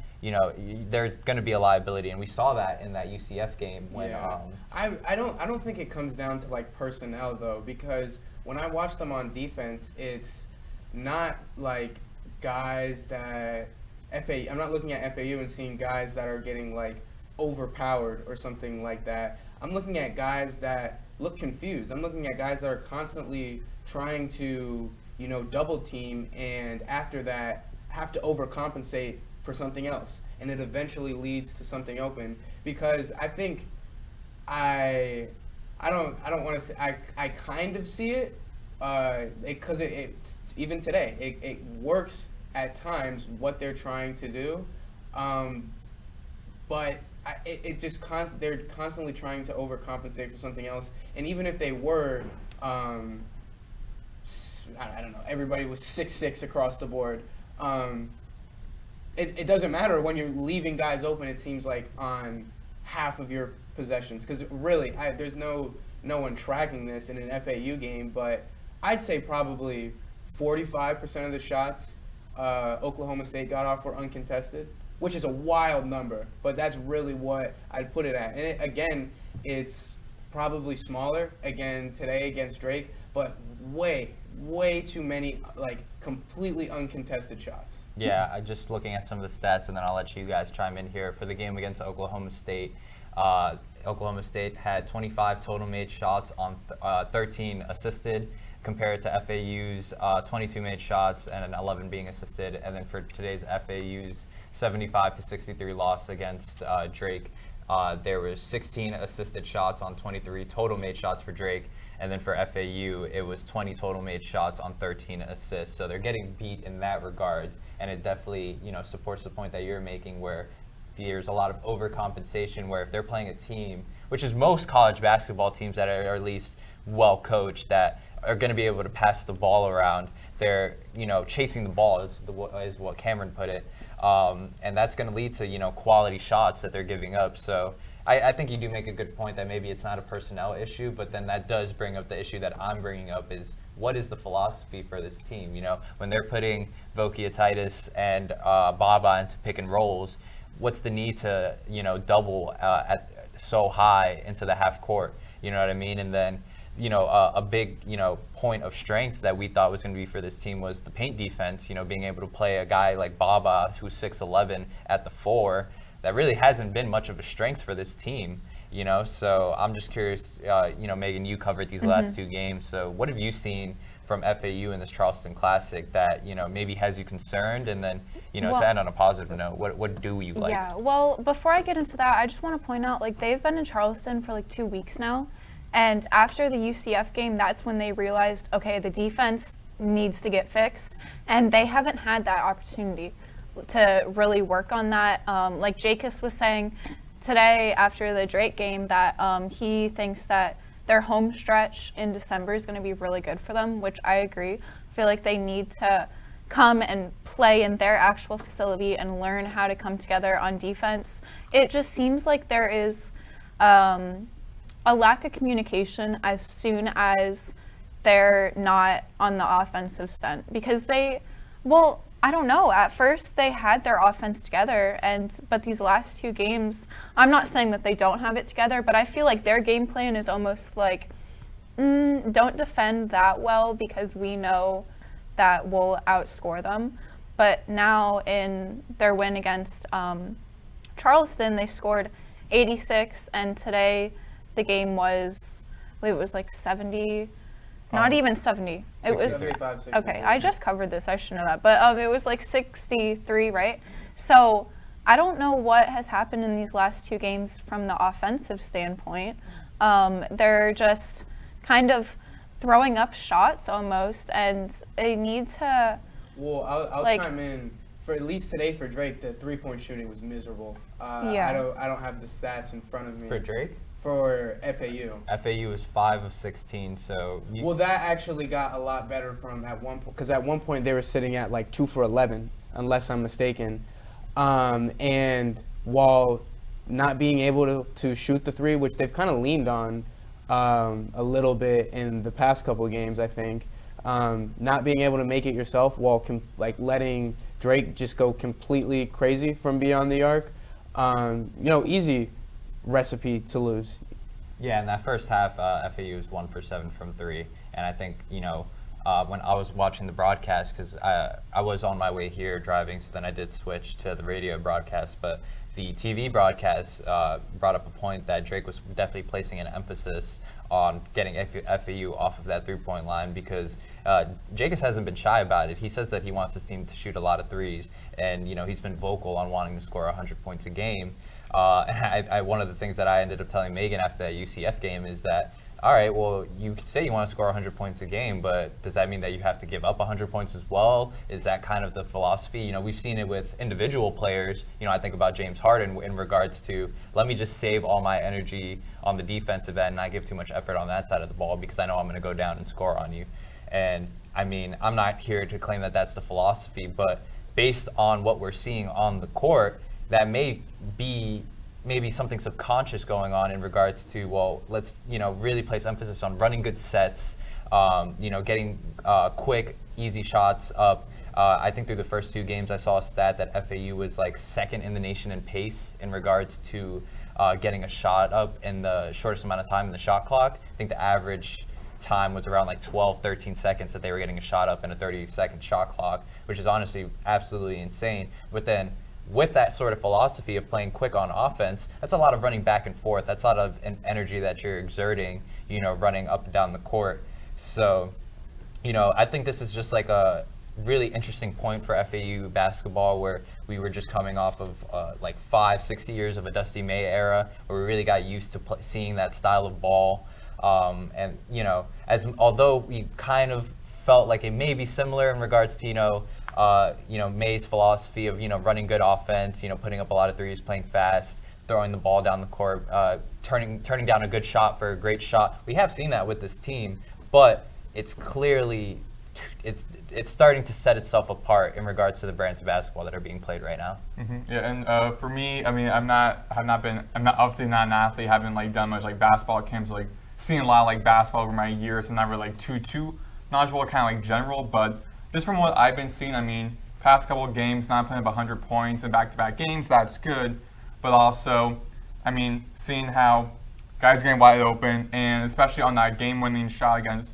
there's going to be a liability, and we saw that in that UCF game when. Yeah. I don't think it comes down to like personnel though, because when I watch them on defense, it's not like guys that I'm not looking at FAU and seeing guys that are getting like overpowered or something like that. I'm looking at guys that look confused. I'm looking at guys that are constantly trying to, double team, and after that have to overcompensate for something else, and it eventually leads to something open. Because I think I don't want to say I kind of see it because it even today it works at times what they're trying to do, but they're constantly trying to overcompensate for something else. And even if they were, I don't know, everybody was 6'6" across the board. It doesn't matter when you're leaving guys open. It seems like on half of your possessions, because really, there's no one tracking this in an FAU game, but I'd say probably 45% of the shots Oklahoma State got off were uncontested, which is a wild number, but that's really what I'd put it at. And it's probably smaller again today against Drake, but way too many like completely uncontested shots. Yeah, I just looking at some of the stats, and then I'll let you guys chime in here. For the game against Oklahoma State, Oklahoma State had 25 total made shots on 13 assisted, compared to FAU's 22 made shots and 11 being assisted. And then for today's FAU's 75-63 loss against Drake, there was 16 assisted shots on 23 total made shots for Drake. And then for FAU, it was 20 total made shots on 13 assists. So they're getting beat in that regards. And it definitely, supports the point that you're making, where there's a lot of overcompensation, where if they're playing a team, which is most college basketball teams that are at least well coached, that are going to be able to pass the ball around, they're, chasing the ball is what Cameron put it. And that's going to lead to, quality shots that they're giving up. So I think you do make a good point that maybe it's not a personnel issue, but then that does bring up the issue that I'm bringing up, is what is the philosophy for this team? When they're putting Vokietitis and Baba into pick and rolls, what's the need to, double at so high into the half court? You know what I mean? And then, a big, point of strength that we thought was going to be for this team was the paint defense, being able to play a guy like Baba, who's 6'11", at the 4. That really hasn't been much of a strength for this team, So I'm just curious, Megan, you covered these last two games. So what have you seen from FAU in this Charleston Classic that, maybe has you concerned? And then, to end on a positive note, what do you like? Yeah, well, before I get into that, I just want to point out, they've been in Charleston for 2 weeks now. And after the UCF game, that's when they realized, okay, the defense needs to get fixed. And they haven't had that opportunity to really work on that. Like Jacobs was saying today after the Drake game, that he thinks that their home stretch in December is going to be really good for them, which I agree. I feel like they need to come and play in their actual facility and learn how to come together on defense. It just seems like there is a lack of communication as soon as they're not on the offensive stunt, because I don't know. At first, they had their offense together, but these last two games, I'm not saying that they don't have it together, but I feel like their game plan is almost like, don't defend that well because we know that we'll outscore them. But now in their win against Charleston, they scored 86, and today the game was, I believe it was 70. Not even 70. It was 65, okay. I just covered this. I should know that. But it was 63, right? So I don't know what has happened in these last two games from the offensive standpoint. They're just kind of throwing up shots almost, and they need to. Well, I'll chime in for at least today for Drake, the 3-point shooting was miserable. Yeah. I don't have the stats in front of me. For Drake? For FAU. FAU was 5 of 16, so... Well, that actually got a lot better from at one point, because at one point they were sitting at like 2 for 11, unless I'm mistaken. And while not being able to shoot the 3, which they've kind of leaned on a little bit in the past couple of games, I think, not being able to make it yourself while letting Drake just go completely crazy from beyond the arc, easy recipe to lose. Yeah, in that first half, FAU was 1 for 7 from 3, and I think, when I was watching the broadcast, because I was on my way here driving, so then I did switch to the radio broadcast, but the TV broadcast brought up a point that Drake was definitely placing an emphasis on getting FAU off of that 3-point line, because Jacobs hasn't been shy about it. He says that he wants his team to shoot a lot of threes, and he's been vocal on wanting to score 100 points a game. One of the things that I ended up telling Megan after that UCF game is that, all right, well, you could say you want to score 100 points a game, but does that mean that you have to give up 100 points as well? Is that kind of the philosophy? We've seen it with individual players. I think about James Harden in regards to, let me just save all my energy on the defensive end and not give too much effort on that side of the ball because I know I'm going to go down and score on you. And, I'm not here to claim that that's the philosophy, but based on what we're seeing on the court, that may be maybe something subconscious going on in regards to, well, let's, really place emphasis on running good sets, getting quick, easy shots up. I think through the first 2 games, I saw a stat that FAU was like 2nd in the nation in pace in regards to getting a shot up in the shortest amount of time in the shot clock. I think the average time was around like 12, 13 seconds that they were getting a shot up in a 30-second shot clock, which is honestly absolutely insane. But then with that sort of philosophy of playing quick on offense, that's a lot of running back and forth. That's a lot of energy that you're exerting, running up and down the court. So, I think this is just like a really interesting point for FAU basketball, where we were just coming off of 5-6 years of a Dusty May era, where we really got used to seeing that style of ball. And although we kind of felt like it may be similar in regards to May's philosophy of running good offense, putting up a lot of threes, playing fast, throwing the ball down the court, turning down a good shot for a great shot. We have seen that with this team, but it's clearly it's starting to set itself apart in regards to the brands of basketball that are being played right now. Mm-hmm. Yeah, and for me, I'm not obviously not an athlete, haven't done much basketball camps, seen a lot of basketball over my years. I'm not really too knowledgeable, kind of general, but just from what I've been seeing, past couple of games, not putting up 100 points in back-to-back games, that's good. But also, seeing how guys getting wide open, and especially on that game-winning shot against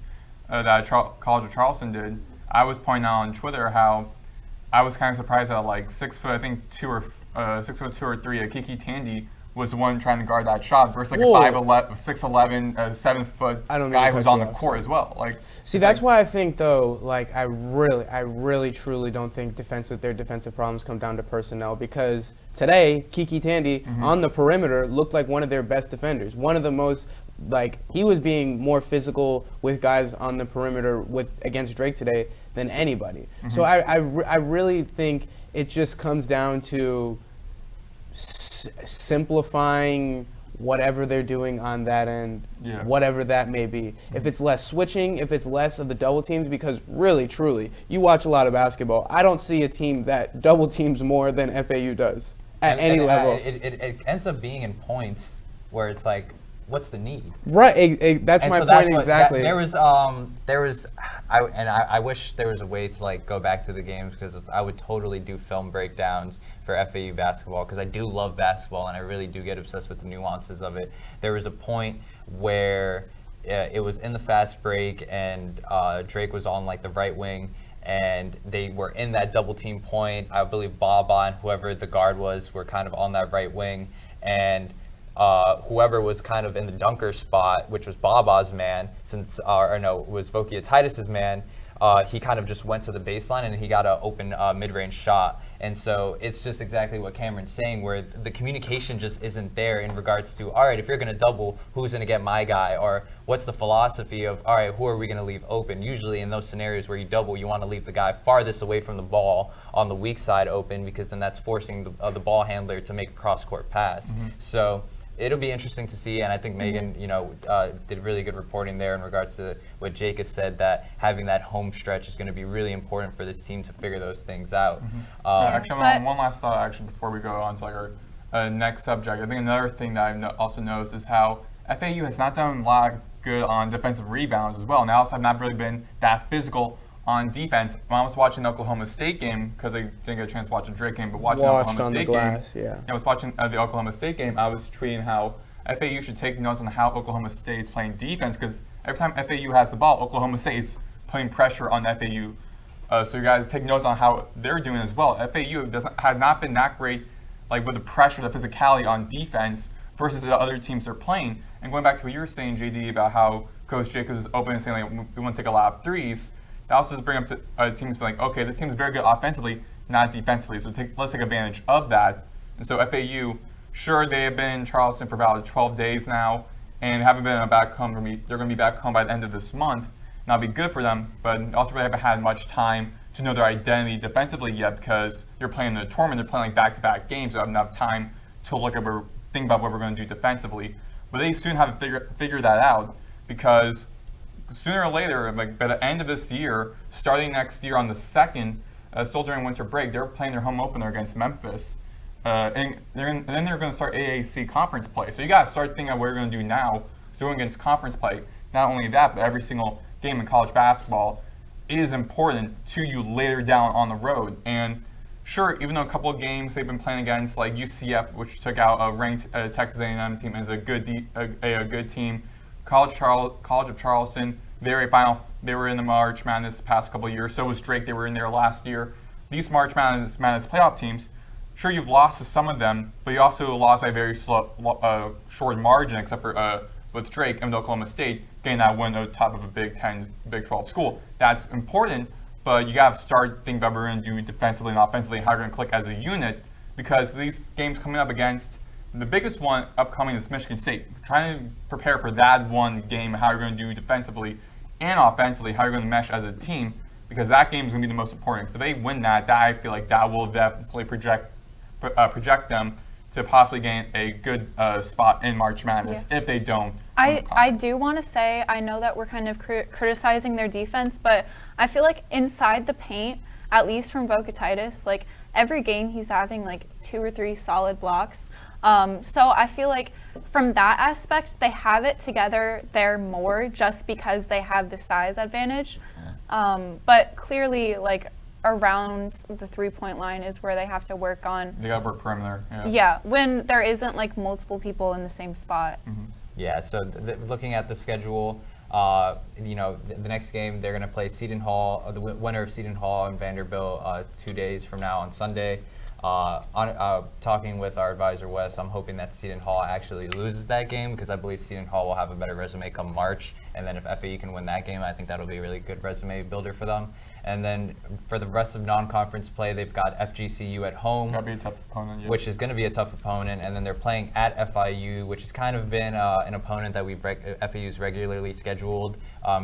that College of Charleston did, I was pointing out on Twitter how I was kind of surprised that 6'2" or 3, Kiki Tandy was the one trying to guard that shot versus a 5'11", 6'11", 7-foot guy who's on the court as well. See, that's why I think though, I really truly don't think their defensive problems come down to personnel, because today Kiki Tandy on the perimeter looked like one of their best defenders. One of the most, he was being more physical with guys on the perimeter against Drake today than anybody. So I really think it just comes down to simplifying whatever they're doing on that end, whatever that may be. If it's less switching, if it's less of the double teams, because really, truly, you watch a lot of basketball, I don't see a team that double teams more than FAU does at any level. It ends up being in points where it's what's the need? Right, that's my point exactly. I wish there was a way to go back to the games, because I would totally do film breakdowns for FAU basketball, because I do love basketball and I really do get obsessed with the nuances of it. There was a point where it was in the fast break and Drake was on the right wing, and they were in that double team point. I believe Baba and whoever the guard was were kind of on that right wing, and whoever was kind of in the dunker spot, which was Baba's man, was Vokia Titus's man, he kind of just went to the baseline and he got an open mid-range shot. And so it's just exactly what Cameron's saying, where the communication just isn't there in regards to, all right, if you're going to double, who's going to get my guy? Or what's the philosophy of, all right, who are we going to leave open? Usually in those scenarios where you double, you want to leave the guy farthest away from the ball on the weak side open, because then that's forcing the ball handler to make a cross-court pass. So it'll be interesting to see, and I think Megan, did really good reporting there in regards to what Jake has said, that having that home stretch is going to be really important for this team to figure those things out. Actually, one last thought, actually, before we go on to like our next subject. I think another thing that I've also noticed is how FAU has not done a lot good on defensive rebounds as well, and they also have not really been that physical on defense. When I was watching the Oklahoma State game, because I didn't get a chance to watch the Drake game, but watching the Oklahoma State game, I was watching the Oklahoma State game, I was tweeting how FAU should take notes on how Oklahoma State is playing defense, because every time FAU has the ball, Oklahoma State is putting pressure on FAU. So you guys take notes on how they're doing as well. FAU have not been that great, like with the pressure, the physicality on defense versus the other teams they're playing. And going back to what you were saying, JD, about how Coach Jacobs is open and saying like we want to take a lot of threes. That also just bring up to teams like, okay, this team is very good offensively, not defensively. So let's take advantage of that. And so FAU, sure, they have been in Charleston for about 12 days now, and haven't been back home. They're going to be back home by the end of this month. And that'll be good for them, but also really haven't had much time to know their identity defensively yet, because they're playing in the tournament. They're playing like back-to-back games, so they have enough time to think about what we're going to do defensively. But they soon have to figure that out, because sooner or later, like by the end of this year, starting next year on the 2nd, still during winter break, they're playing their home opener against Memphis. And then they're going to start AAC conference play. So you got to start thinking of what you're going to do now, going against conference play. Not only that, but every single game in college basketball is important to you later down on the road. And sure, even though a couple of games they've been playing against, like UCF, which took out a ranked Texas A&M team, as a good team. College of Charleston, they were in the March Madness the past couple of years. So was Drake. They were in there last year. These March Madness playoff teams, sure, you've lost to some of them, but you also lost by a very short margin, except for with Drake and Oklahoma State getting that win on top of a Big 10, Big 12 school. That's important, but you got to start thinking about what we're going to do defensively and offensively, how we're going to click as a unit, because these games coming up against the biggest one upcoming is Michigan State. Trying to prepare for that one game, how you're going to do defensively and offensively, how you're going to mesh as a team, because that game is going to be the most important. So if they win that, I feel like that will definitely project them to possibly gain a good spot in March Madness. If they don't. I do want to say, I know that we're kind of criticizing their defense, but I feel like inside the paint, at least from Vocatitis, like every game he's having like 2 or 3 solid blocks. So I feel like from that aspect, they have it together there more just because they have the size advantage. But clearly, like around the 3-point line is where they have to work on. They got to work perimeter. Yeah, when there isn't like multiple people in the same spot. Yeah, so looking at the schedule, the next game they're going to play Seton Hall, the winner of Seton Hall and Vanderbilt 2 days from now on Sunday. Talking with our advisor Wes, I'm hoping that Seton Hall actually loses that game, because I believe Seton Hall will have a better resume come March. And then if FAU can win that game, I think that'll be a really good resume builder for them. And then for the rest of non-conference play, they've got FGCU at home, That'll be a tough opponent, yeah. which is going to be a tough opponent. And then they're playing at FIU, which has kind of been an opponent that FAU's regularly scheduled,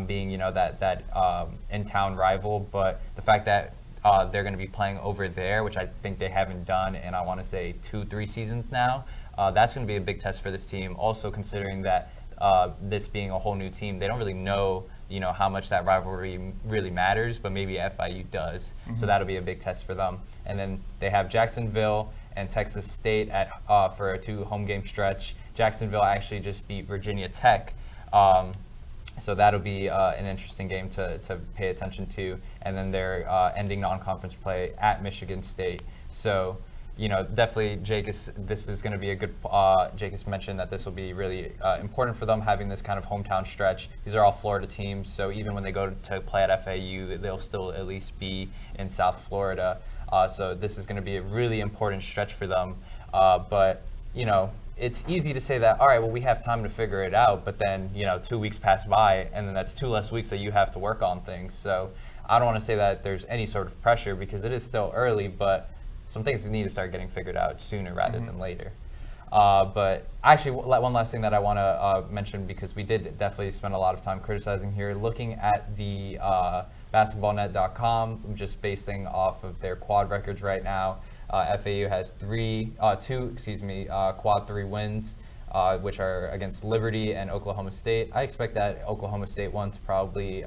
being that in-town rival. But the fact that they're going to be playing over there, which I think they haven't done in, I want to say, 2-3 seasons now. That's going to be a big test for this team. Also, considering that this being a whole new team, they don't really know, how much that rivalry really matters, but maybe FIU does. So that'll be a big test for them. And then they have Jacksonville and Texas State for a 2 home game stretch. Jacksonville actually just beat Virginia Tech. So that'll be an interesting game to pay attention to. And then they're ending non-conference play at Michigan State. So, definitely this is going to be a good, Jake has mentioned that this will be really important for them, having this kind of hometown stretch. These are all Florida teams, so even when they go to play at FAU, they'll still at least be in South Florida. So this is going to be a really important stretch for them. But, it's easy to say that, all right, well, we have time to figure it out, but then, 2 weeks pass by, and then that's 2 less weeks that you have to work on things. So I don't want to say that there's any sort of pressure, because it is still early, but some things need to start getting figured out sooner rather than later. But actually, one last thing that I want to mention, because we did definitely spend a lot of time criticizing here, looking at the basketballnet.com, just basing off of their quad records right now. FAU has two quad 3 wins, which are against Liberty and Oklahoma State. I expect that Oklahoma State one to probably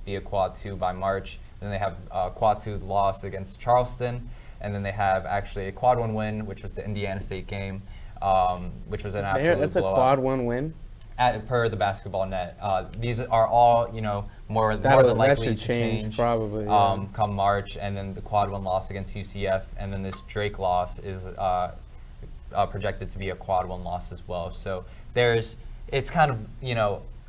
be a quad 2 by March. Then they have a quad 2 loss against Charleston, and then they have actually a quad 1 win, which was the Indiana State game, which was an absolute That's a blowout. quad 1 win? Per the basketball net. These are all, more than likely to change probably come March, and then the quad 1 loss against UCF, and then this Drake loss is projected to be a quad 1 loss as well. So it's kind of,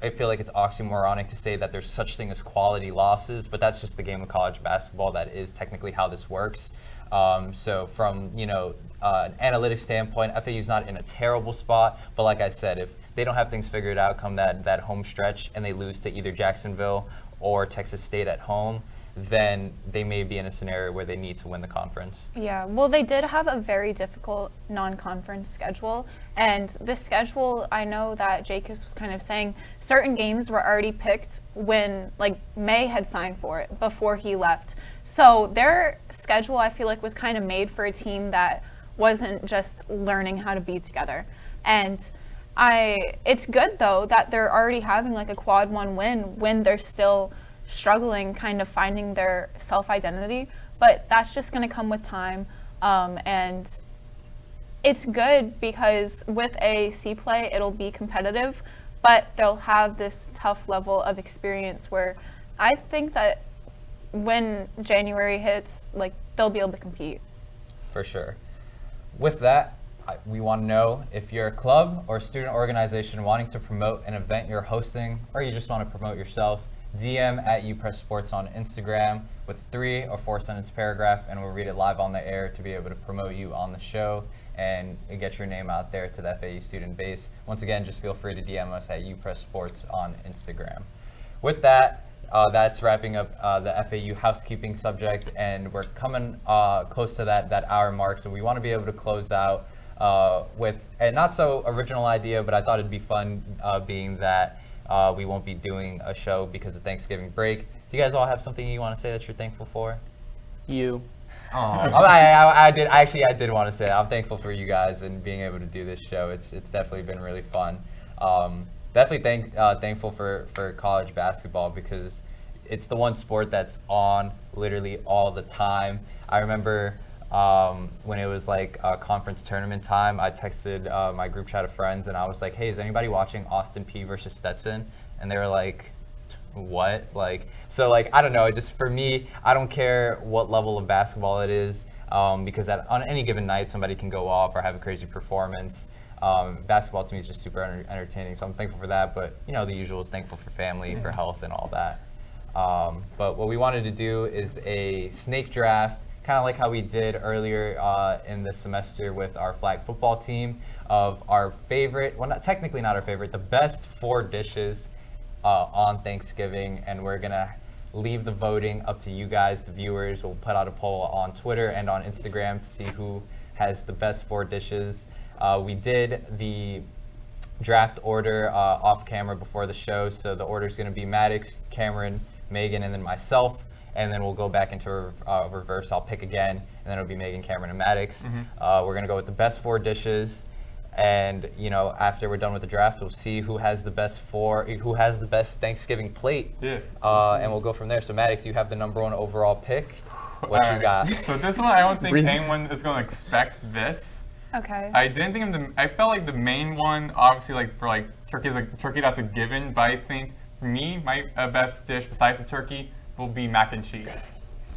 I feel like it's oxymoronic to say that there's such thing as quality losses, but that's just the game of college basketball. That is technically how this works. So from, an analytics standpoint, FAU's not in a terrible spot, but like I said, if they don't have things figured out come that home stretch and they lose to either Jacksonville or Texas State at home, then they may be in a scenario where they need to win the conference. Yeah, well, they did have a very difficult non-conference schedule, and this schedule, I know that Jacobs was kind of saying certain games were already picked when, May had signed for it before he left. So their schedule, I feel like, was kind of made for a team that wasn't just learning how to be together. And it's good, though, that they're already having, a quad 1 win when they're still struggling, kind of finding their self-identity, but that's just going to come with time, and it's good because with a C play it'll be competitive, but they'll have this tough level of experience where I think that when January hits, they'll be able to compete. For sure. With that, we want to know if you're a club or student organization wanting to promote an event you're hosting, or you just want to promote yourself. DM at UPress Sports on Instagram with 3 or 4 sentence paragraph, and we'll read it live on the air to be able to promote you on the show and get your name out there to the FAU student base. Once again, just feel free to DM us at UPress Sports on Instagram. With that, that's wrapping up the FAU housekeeping subject, and we're coming close to that hour mark, so we want to be able to close out with a not so original idea, but I thought it'd be fun being that we won't be doing a show because of Thanksgiving break. Do you guys all have something you want to say that you're thankful for? You. Oh, I did want to say I'm thankful for you guys and being able to do this show. It's definitely been really fun. Definitely thankful for college basketball because it's the one sport that's on literally all the time. I remember when it was conference tournament time, I texted my group chat of friends and I was like, hey, is anybody watching Austin Peay versus Stetson? And they were like, what? So I don't know, just for me, I don't care what level of basketball it is, because on any given night, somebody can go off or have a crazy performance. Basketball to me is just super entertaining, so I'm thankful for that, but the usual is thankful for family, for health and all that. But what we wanted to do is a snake draft, kind of like how we did earlier in the semester with our flag football team, of our favorite, well, technically not our favorite, the best 4 dishes on Thanksgiving, and we're gonna leave the voting up to you guys, the viewers. We'll put out a poll on Twitter and on Instagram to see who has the best 4 dishes. We did the draft order off camera before the show, so the order is gonna be Maddox, Cameron, Megan, and then myself. And then we'll go back into reverse. I'll pick again, and then it'll be Megan, Cameron, and Maddox. We're gonna go with the best 4 dishes, and after we're done with the draft, we'll see who has the best Thanksgiving plate. Yeah. And we'll go from there. So Maddox, you have the number 1 overall pick. What you got? So this one, I don't think anyone is gonna expect this. Okay. I didn't think I felt like the main one, obviously, for turkey is turkey, that's a given. But I think for me, my best dish besides the turkey will be mac and cheese.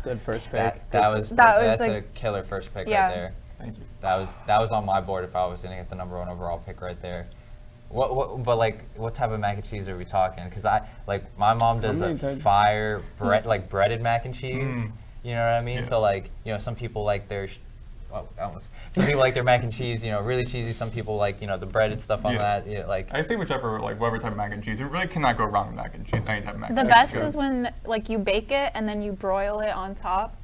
Good first pick. That's a killer first pick right there. Thank you. That was on my board if I was going to get the number 1 overall pick right there. What type of mac and cheese are we talking? Because my mom does a fire breaded mac and cheese. You know what I mean? Yeah. So some people like their some people like their mac and cheese, really cheesy. Some people like, the breaded stuff on that. I say whatever type of mac and cheese. You really cannot go wrong with mac and cheese. Any type of mac and cheese. The best is when you bake it and then you broil it on top.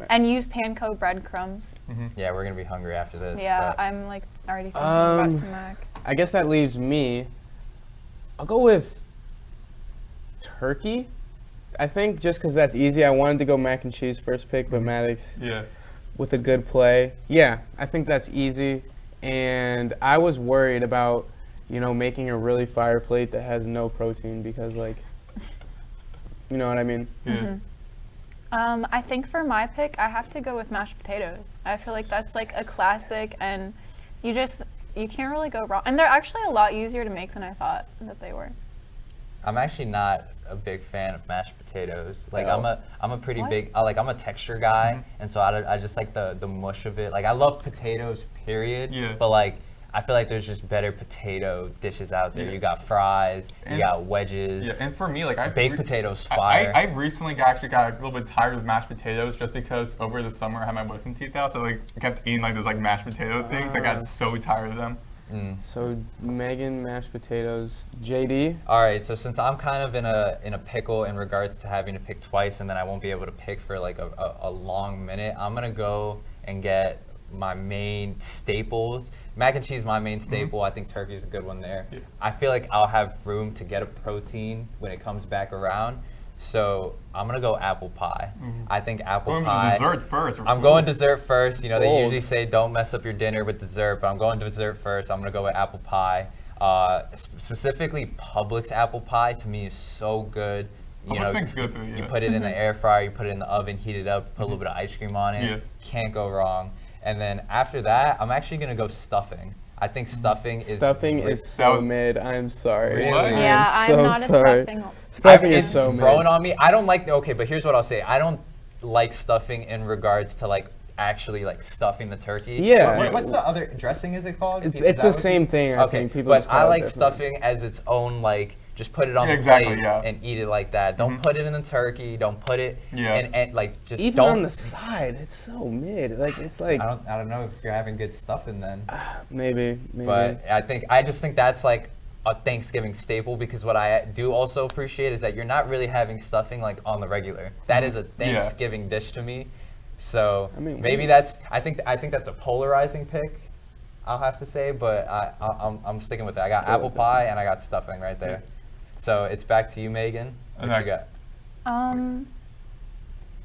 And use panko breadcrumbs. Yeah, we're gonna be hungry after this. Yeah, but I'm like already thinking about some mac. I guess that leaves me. I'll go with turkey. I think just because that's easy. I wanted to go mac and cheese first pick, but Maddox with a good play. Yeah, I think that's easy. And I was worried about, making a really fire plate that has no protein because, like, you know what I mean? Yeah. I think for my pick, I have to go with mashed potatoes. I feel like that's like a classic, and you can't really go wrong. And they're actually a lot easier to make than I thought that they were. I'm actually not a big fan of mashed potatoes. Like Oh. I'm a pretty What? big I'm a texture guy, and so I just like the mush of it. Like I love potatoes, period. Yeah. But like I feel like there's just better potato dishes out there. Yeah. You got fries, you And- got wedges. Yeah, and for me, like baked potatoes, fire. I recently actually got a little bit tired of mashed potatoes just because over the summer I had my wisdom teeth out, so like I kept eating like those like mashed potato things. I got so tired of them. So Megan, mashed potatoes. JD. All right, so since I'm kind of in a pickle in regards to having to pick twice, and then I won't be able to pick for like a long minute, I'm gonna go and get my main staples. Mac and cheese, my main staple. I think turkey is a good one there. Yeah. I feel like I'll have room to get a protein when it comes back around. So I'm gonna go apple pie. I think apple Going pie. with dessert first. I'm going dessert first. They Bold. usually say don't mess up your dinner with dessert, but I'm going to dessert first. I'm gonna go with apple pie. Specifically, Publix apple pie to me is so good. Publix thing's good for you. You put it in the air fryer, you put it in the oven, heat it up, put a little bit of ice cream on it. Yeah. Can't go wrong. And then after that, I'm actually gonna go stuffing. I think stuffing is Stuffing is so mid. I'm sorry. Really? What? I'm Yeah, I'm so not a sorry. stuffing. Stuffing it's is so mid. growing on me. I don't like. Okay, but here's what I'll say. I don't like stuffing in regards to like actually like stuffing the turkey. Yeah. What's the other dressing? Is it called? It's Is the that what same thing. I Okay, think people but just call I it like different. stuffing as its own like. Just put it on Yeah, the exactly, plate yeah. and eat it like that. Don't put it in the turkey. Don't put it and like just Even don't. on the side, it's so mid. Like it's like I don't know if you're having good stuffing then. maybe. But I just think that's like a Thanksgiving staple because what I do also appreciate is that you're not really having stuffing like on the regular. That is a Thanksgiving dish to me. So I mean, maybe that's I think that's a polarizing pick. I'll have to say, but I'm sticking with it. I got Go apple with it. pie and I got stuffing right there. So it's back to you, Megan. What you got?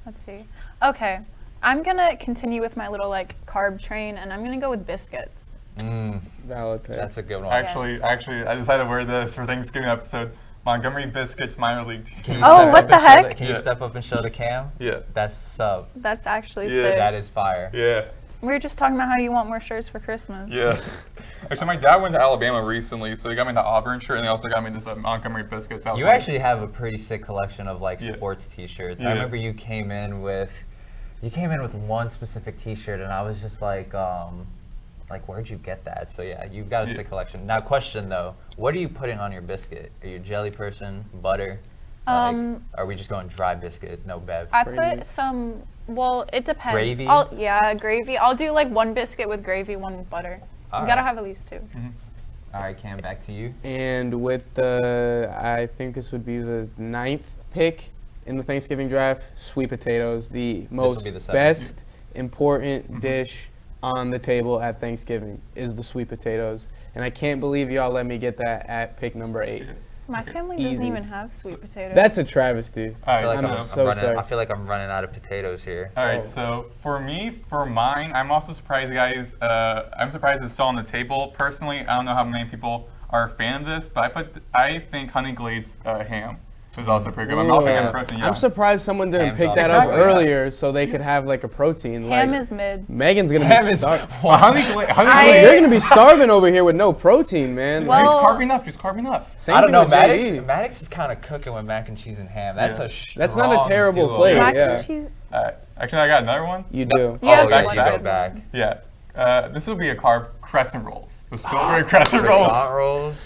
Let's see. Okay, I'm gonna continue with my little like carb train, and I'm gonna go with biscuits. Valid pick. That's a good one. Actually, I decided to wear this for Thanksgiving episode. Montgomery Biscuits minor league team. Can you Oh, step what up the and show heck? Can you step up and show the cam? Yeah. That's sub. That's actually Yeah. sick. That is fire. Yeah. We were just talking about how you want more shirts for Christmas. Yeah. Actually, my dad went to Alabama recently, so he got me the Auburn shirt, and they also got me this Montgomery Biscuits. You actually have a pretty sick collection of like Yeah. sports T-shirts. Yeah. I remember you came in with one specific T-shirt, and I was just like, where'd you get that? So yeah, you've got a sick collection. Now, question though, what are you putting on your biscuit? Are you a jelly person? Butter? Are we just going dry biscuit? No bev. I Gravy. put some. Well, it depends. Gravy? Gravy. I'll do like one biscuit with gravy, one with butter. All You gotta right. have at least two. All right, Cam, back to you. And with I think this would be the 9th pick in the Thanksgiving draft, sweet potatoes, the most be the 7th. best important dish on the table at Thanksgiving is the sweet potatoes. And I can't believe y'all let me get that at pick number 8. My family doesn't Easy. even have sweet potatoes. That's a travesty. All I feel right, like I'm so, so sorry. I feel like I'm running out of potatoes here. all right, Oh. so for me, for mine, I'm also surprised, guys. I'm surprised it's still on the table. Personally, I don't know how many people are a fan of this, but I think honey glazed ham is also pretty good. I'm also getting protein. Yeah. I'm surprised someone didn't Ham's pick on that the up table. earlier so they could have like a protein. Ham like, is mid. Megan's gonna Ham be is- starving. Well, honey I- You're gonna be starving over here with no protein, man. Well- Just carving up. Just carving up. Same I don't thing know. with JD. Maddox is kind of cooking with mac and cheese and ham. That's Yeah. a That's not a strong terrible duo. plate. Mac yeah. and cheese. Actually, I got another one. You do. You have back one to back. good back. one. Yeah. This will be a carb crescent rolls. The Spilsbury crescent rolls. Croissant rolls.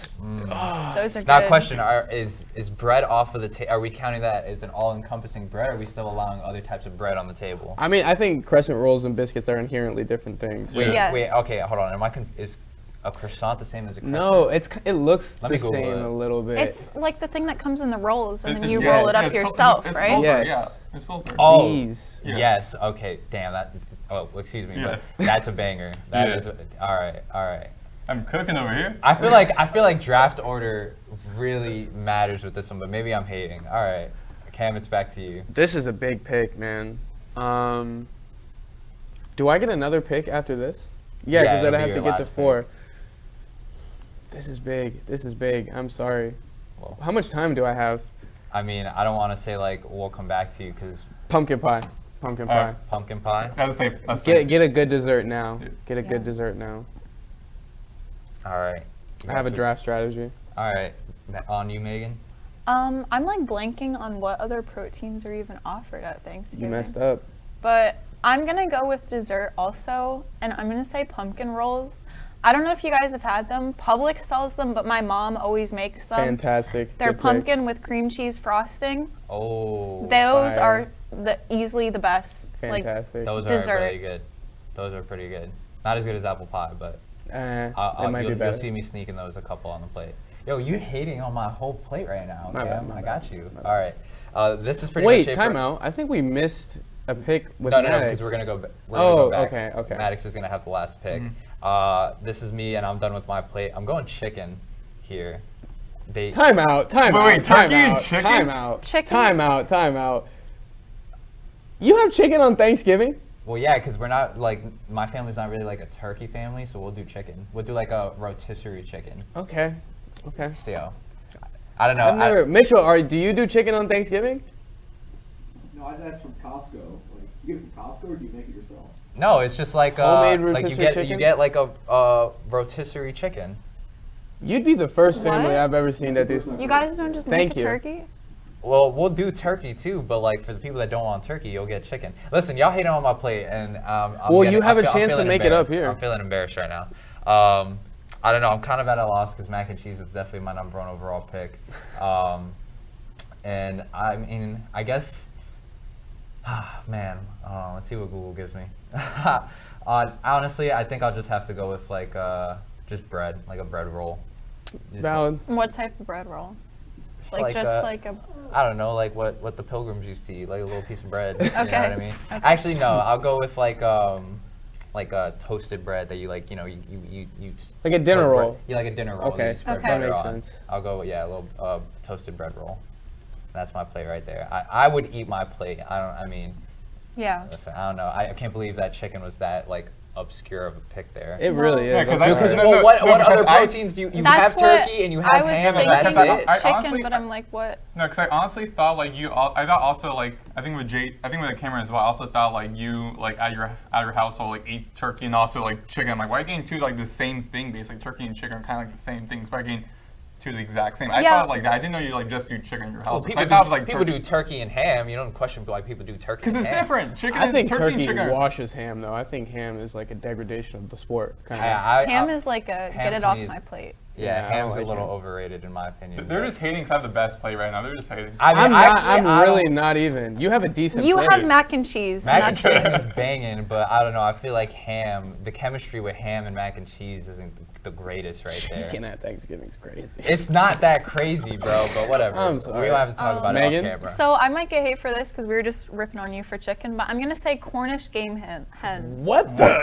Those are Now, good. question: is bread off of the table? Are we counting that as an all-encompassing bread? Or are we still allowing other types of bread on the table? I mean, I think crescent rolls and biscuits are inherently different things. Wait, Yes. wait. Okay, hold on. Is A croissant the same as a croissant? No, it looks Let me the Google same it. a little bit. It's like the thing that comes in the rolls, and then you Yeah, roll it up it's yourself, it's right? Filtered, Yes. Yeah, it's filtered. Oh, These. Yeah. yes. Okay, damn that. Oh, excuse me, Yeah. but that's a banger. That Yeah. is all right. All right. I'm cooking over here. I feel like draft order really matters with this one, but maybe I'm hating. All right, Cam, it's back to you. This is a big pick, man. Do I get another pick after this? Yeah, because it'll then I be have to your get to last 4. This is big. This is big. I'm sorry. Well, How much time do I have? I mean, I don't want to say like we'll come back to you because Pumpkin pie. Pumpkin pie. pumpkin pie. That's safe. That's safe. Get a good dessert now. Yeah. Get a good Yeah. dessert now. All right. I have a draft strategy. All right, on you, Megan. I'm like blanking on what other proteins are even offered at Thanksgiving. You messed up. But I'm gonna go with dessert also, and I'm gonna say pumpkin rolls. I don't know if you guys have had them. Publix sells them, but my mom always makes them. Fantastic. They're Good pick. pumpkin with cream cheese frosting. Oh, Those fire. are easily the best. Fantastic. those are dessert. really good. Those are pretty good. Not as good as apple pie, but It might be you'll better. see me sneaking those a couple on the plate. Yo, you hating on my whole plate right now, My bad, Cam. my I bad, got you. my bad. All right. This is pretty Wait, much it time for- out. I think we missed a pick with No, Maddox. because we're gonna go. Oh, go back. okay. Maddox is gonna have the last pick. This is me, and I'm done with my plate. I'm going chicken here. Time out. Time Wait, out. wait, time turkey and out. chicken? Time out. Chicken? Time out. Time out. You have chicken on Thanksgiving? Well, yeah, because we're not like my family's not really like a turkey family, so we'll do chicken. We'll do like a rotisserie chicken. Okay. Okay. So, I don't know. I've never. Mitchell, do you do chicken on Thanksgiving? No, that's from Costco. Like, you get it from Costco, or do you make it yourself? No, it's just like Homemade like rotisserie you chicken? get like a rotisserie chicken. You'd be the first family What? I've ever seen that do. You guys don't just Thank make a you. turkey? Well, we'll do turkey too, but like for the people that don't want turkey, you'll get chicken. Listen, y'all hating on my plate, and Well, you have a chance to make it up here. I'm feeling embarrassed right now. I don't know. I'm kind of at a loss because mac and cheese is definitely my #1 overall pick. And I mean, I guess, man, let's see what Google gives me. Honestly, I think I'll just have to go with like just bread, like a bread roll. Just- Valid. What type of bread roll? Like just like a. I don't know, like what the pilgrims used to eat, like a little piece of bread. You know what Okay. I mean? Okay. Actually, no, I'll go with like a toasted bread that you like, you Like a dinner toast bread. roll. Yeah, like a dinner roll. that Okay. you spread Okay. butter That makes on. sense. I'll go, yeah, a little toasted bread roll. That's my plate right there. I would eat my plate. I mean, Yeah. listen, I don't know. I can't believe that chicken was that like obscure of a pick there. It really Yeah, is. 'cause I'm I- sorry. because No, Well, what because other I- proteins do you That's have turkey and you have I was ham and thinking that's I- it? chicken, honestly- but I'm like, what? No, because I honestly thought like I thought also like I think with the camera as well. I also thought like you like at your household like eat turkey and also like chicken. I'm like, why are you getting two like the same thing? Basically, turkey and chicken are kind of like the same things. But I getting two the exact same. I Yeah. thought like that. I didn't know you like just do chicken in your Well, house. people I thought it was like people turkey. do turkey and ham. You don't question why people do turkey. Because and it's ham. different. Chicken. I think turkey turkey and chicken are- washes ham, though. I think ham is like a degradation of the sport. Kind of. Ham is like a ham get it to off me is- my plate. Yeah, Yeah, I don't ham's a like little ham. overrated in my opinion. They're but- just hating because I have the best plate right now. They're just hating. I mean, I'm not. actually, I'm I really don't- not even. You have a decent. You plate. have mac and cheese. Mac and that's cheese is banging, but I don't know. I feel like ham, the chemistry with ham and mac and cheese isn't the greatest right Chicken there. at Thanksgiving's crazy. It's not that crazy, bro, but whatever. I'm sorry. We don't have to talk about Megan? it off camera. So I might get hate for this because we were just ripping on you for chicken, but I'm gonna say Cornish game hens. What the?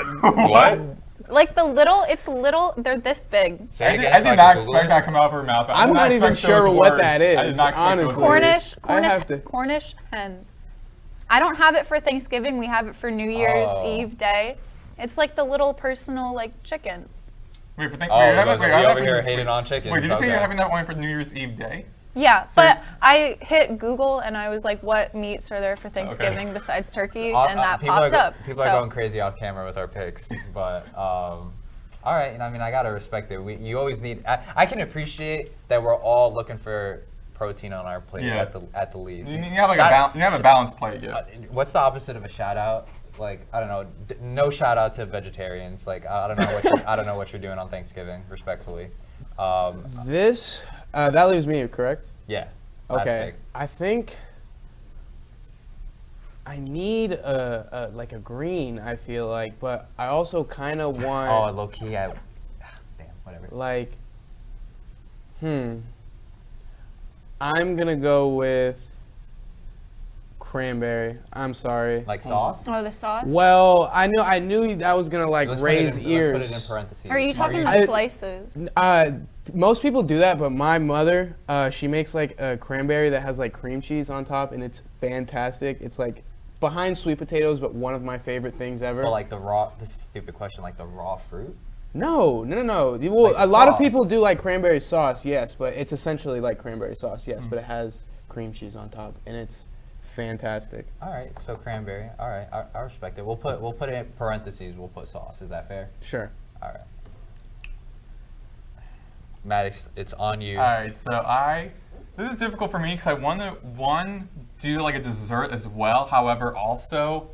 What? Like it's little, they're this big. Say I it did, again I so did can not Google expect it. that to come out of her mouth. I I'm did not even expect sure those what words. that is, I did not expect those honestly. words. Cornish I have to- Cornish hens. I don't have it for Thanksgiving. We have it for New Year's Oh. Eve day. It's like the little personal like chickens. Wait, for Oh, you guys are over here hating on chickens. Wait, did you say you're Okay. having that one for New Year's Eve day? Yeah, So- but I hit Google and I was like, what meats are there for Thanksgiving besides turkey? And that People popped up. People are So- going crazy off camera with our picks, but all right. And I mean, I gotta respect it. You always need. I can appreciate that we're all looking for protein on our plate Yeah. at the least. You have like Shout- you have a balanced plate, yeah. What's the opposite of a shout out? Like I don't know. No shout out to vegetarians. Like I don't know what I don't know what you're doing on Thanksgiving. Respectfully. This. That leaves me, correct? Yeah. last Okay. pick. I think I need like a green. I feel like, but I also kind of want. Oh, low key, damn. whatever. Like, I'm gonna go with cranberry. I'm sorry. Like sauce? Oh, the sauce? Well, I knew that was gonna like Let's put it raise in- ears. Let's put it in parentheses. Are you talking I- the slices? Most people do that, but my mother, she makes like a cranberry that has like cream cheese on top, and it's fantastic. It's like behind sweet potatoes, but one of my favorite things ever. But like the raw, this is a stupid question, like the raw fruit? No. Well, Like a lot of sauce. people do like cranberry sauce, yes, but it's essentially like cranberry sauce, yes, Mm. but it has cream cheese on top, and it's fantastic. All right, so cranberry. All right, I respect it. We'll put it in parentheses. We'll put sauce. Is that fair? Sure. All right. Maddox, it's on you. All right, so this is difficult for me because I want to do like a dessert as well. However, also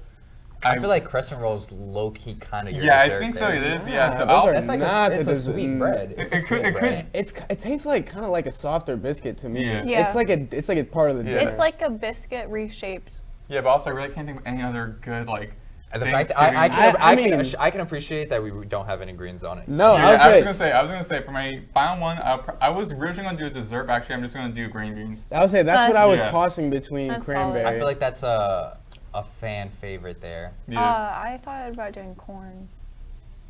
I feel like crescent roll is low key kind of your yeah, I dessert think so. there. It is. Yeah, so those are It's like not it's the a dessert. sweet bread. It's a It could- sweet it bread. could- It tastes like kind of like a softer biscuit to me. Yeah. Yeah. It's like a part of the Yeah. dinner. It's like a biscuit reshaped. yeah, but also I really can't think of any other good like. And the fact that I Thanksgiving- can appreciate that we don't have any greens on it. No, Yeah, I was I was gonna say for my final one, I was originally gonna do a dessert, but actually I'm just gonna do green beans. I would say that's what That's- I was Yeah. tossing between That's cranberry. solid. I feel like that's a fan favorite there. Yeah. I thought about doing corn.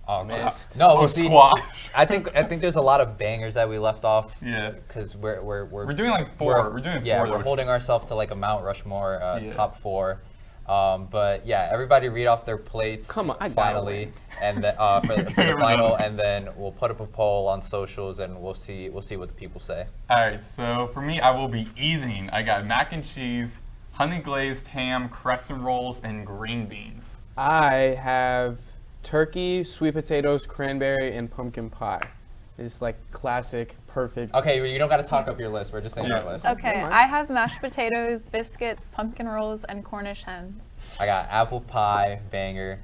Oh, Missed. No, Oh, see, squash. I think there's a lot of bangers that we left off. Yeah. Because we're We're doing like four. We're doing yeah, four. we're though. holding ourselves to like a Mount Rushmore Yeah. top 4. But yeah, everybody read off their plates. Come on, I gotta finally, win. and then, for the Never final, know. and then we'll put up a poll on socials, and we'll see what the people say. All right, so for me, I will be eating. I got mac and cheese, honey glazed ham, crescent rolls, and green beans. I have turkey, sweet potatoes, cranberry, and pumpkin pie. It's like classic, perfect. Okay, you don't got to talk up your list. We're just saying Yeah. your list. Okay, Never mind. I have mashed potatoes, biscuits, pumpkin rolls, and Cornish hens. I got apple pie, banger.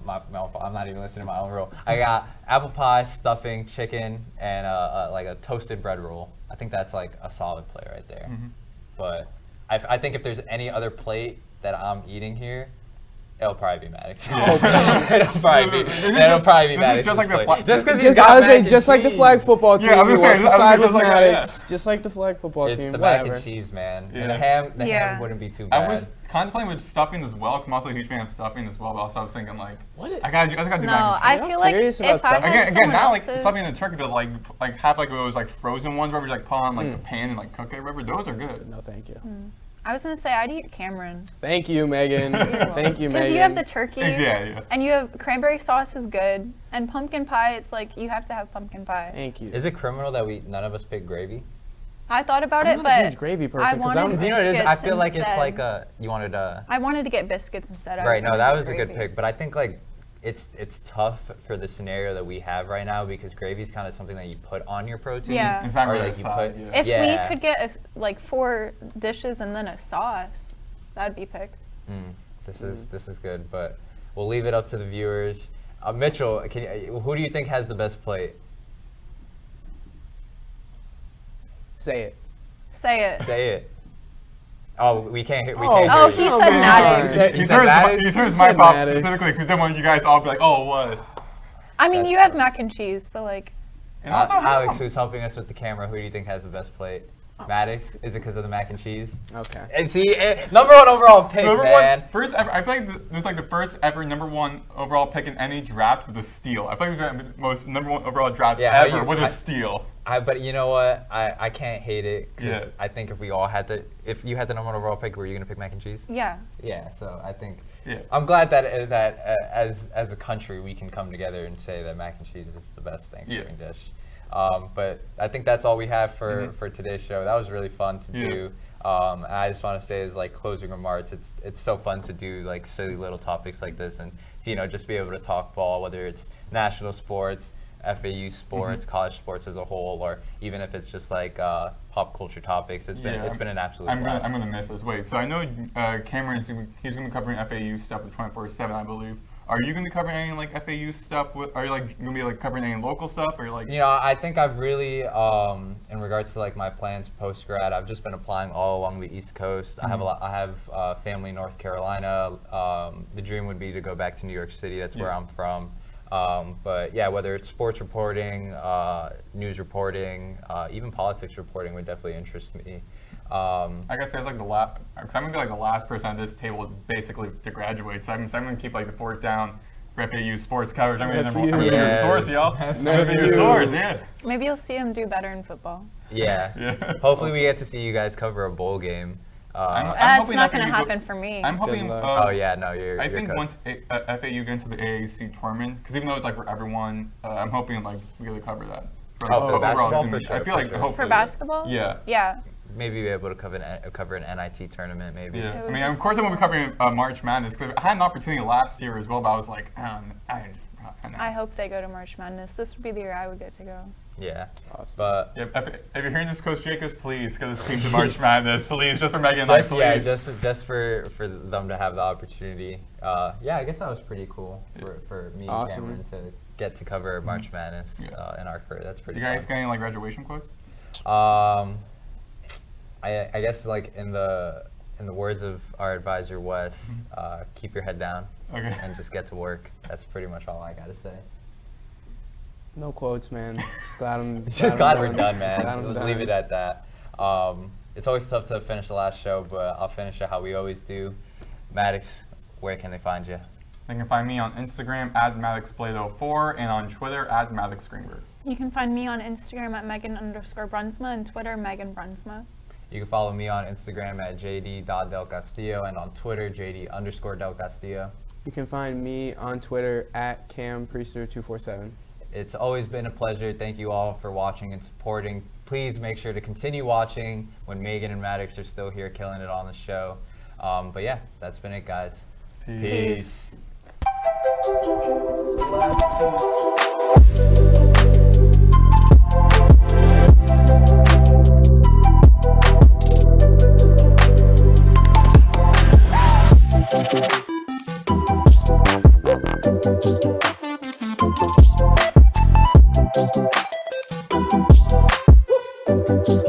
My fault, I'm not even listening to my own roll. I got apple pie, stuffing, chicken, and like a toasted bread roll. I think that's like a solid play right there. Mm-hmm. But I think if there's any other plate that I'm eating here, it'll probably be Maddox. It'll probably be This Maddox's is just like the plate. fla- Just because Just, I was saying, just like the flag football team, Yeah, I was he gonna say, wants to I was side gonna with say like that, Maddox. Just like the flag football It's team, the mac whatever. and cheese, man. Yeah. And the ham Yeah. wouldn't be too bad. I was contemplating with stuffing as well, because I'm also a huge fan of stuffing as well. But also I was thinking like, What is- I gotta do No, mac and I cheese. feel like serious about if I stuffing? had Again, someone not like else's, stuffing in the turkey, but like have like those like frozen ones where you like put on like a pan and like cook it. Whatever, those are good. No, thank you. I was gonna say I'd eat Cameron. Thank you, Megan. Thank you, Because Megan. you have the turkey, Yeah. and you have cranberry sauce is good, and pumpkin pie. It's like you have to have pumpkin pie. Thank you. Is it criminal that none of us picked gravy? I thought about I'm it, not a but huge gravy I person because wanted I'm. You know what it is? I biscuits feel like it's instead. like you wanted I wanted to get biscuits instead. I right. No, wanted that to was get a good gravy. pick. But I think like it's tough for the scenario that we have right now because gravy is kind of something that you put on your protein. Yeah. It's not Or, really like, a you side. put- Yeah. If Yeah. we could get like 4 dishes and then a sauce, that'd be picked. This is good, but we'll leave it up to the viewers. Mitchell, who do you think has the best plate? Say it. Say it. Say it. Oh, we can't hear. We Oh, can't Oh, hear he you. Oh, said man. Maddox. He said He Maddox? turns He my said pop Maddox. specifically because then when you guys all be like, oh, what? I mean, That's you have tough. mac and cheese, so like, And also Alex, ham. who's helping us with the camera, who do you think has the best plate? Maddox? Is it because of the mac and cheese? Okay. And see, number 1 overall pick, Number man. one, first ever. I feel like this is like the first ever number 1 overall pick in any draft with a steal. I feel like the most number 1 overall draft Yeah, ever with a steal. But you know what? I can't hate it because Yeah. I think if you had the number 1 overall pick, were you gonna pick mac and cheese? yeah. Yeah. So I think Yeah. I'm glad that as a country we can come together and say that mac and cheese is the best Thanksgiving dish. But I think that's all we have for today's show. That was really fun to do. And I just want to say as like closing remarks, it's so fun to do like silly little topics like this and to, just be able to talk ball, whether it's national sports, FAU sports, college sports as a whole, or even if it's just like pop culture topics. It's been an absolute blast. I'm gonna miss this. Wait, so I know Cameron he's gonna be covering FAU stuff with 24/7, I believe. Are you gonna be covering any like FAU stuff? Are you like gonna be like covering any local stuff? Or like I think I've really, in regards to like my plans post grad, I've just been applying all along the East Coast. I have family in North Carolina. The dream would be to go back to New York City. That's where I'm from. But yeah, whether it's sports reporting, news reporting, even politics reporting would definitely interest me. I guess there's like the last, because I'm gonna be like the last person at this table basically to graduate. So I'm gonna keep like the fork down for FAU sports coverage. I'm gonna be your source, y'all. I'm gonna be your source, yeah. Maybe you'll see him do better in football. Yeah. Yeah. Hopefully we get to see you guys cover a bowl game. That's hoping not FAU going to happen for me. I'm hoping. Oh yeah, no, I you're think cooked. once FAU gets into the AAC tournament, because even though it's like for everyone, I'm hoping like we get to cover that. For, Oh, for overall basketball, team. for sure, I feel for like sure. hopefully. For basketball? Yeah. Yeah. Maybe be able to cover an NIT tournament, maybe. Yeah. It I mean, would of course I won't be covering March Madness, because I had an opportunity last year as well, but I was like, I hope they go to March Madness. This would be the year I would get to go. Yeah. Awesome. But Yeah, if you're hearing this, Coach Jacobs, please get this team to March Madness, please, just for Megan and I, just, yeah, please. just for them to have the opportunity. Yeah, I guess that was pretty cool for me and Awesome. Cameron to get to cover March Madness Yeah. in our career. That's pretty You guys fun. got any like graduation quotes? I guess like in the words of our advisor Wes, keep your head down Okay. and just get to work. That's pretty much all I gotta say. No quotes, man. Just glad I'm. Just glad we're done, Glad man. I'm Let's done. leave it at that. It's always tough to finish the last show, but I'll finish it how we always do. Maddox, where can they find you? They can find me on Instagram at MaddoxBlade04 and on Twitter at Maddox Greenberg. You can find me on Instagram at Megan_Brunsma and Twitter Megan Brunsma. You can follow me on Instagram at jd.delcastillo and on Twitter jd_Delcastillo. You can find me on Twitter at CamPriester247. It's always been a pleasure. Thank you all for watching and supporting. Please make sure to continue watching when Megan and Maddox are still here killing it on the show. But yeah, that's been it, guys. Peace. Thank you.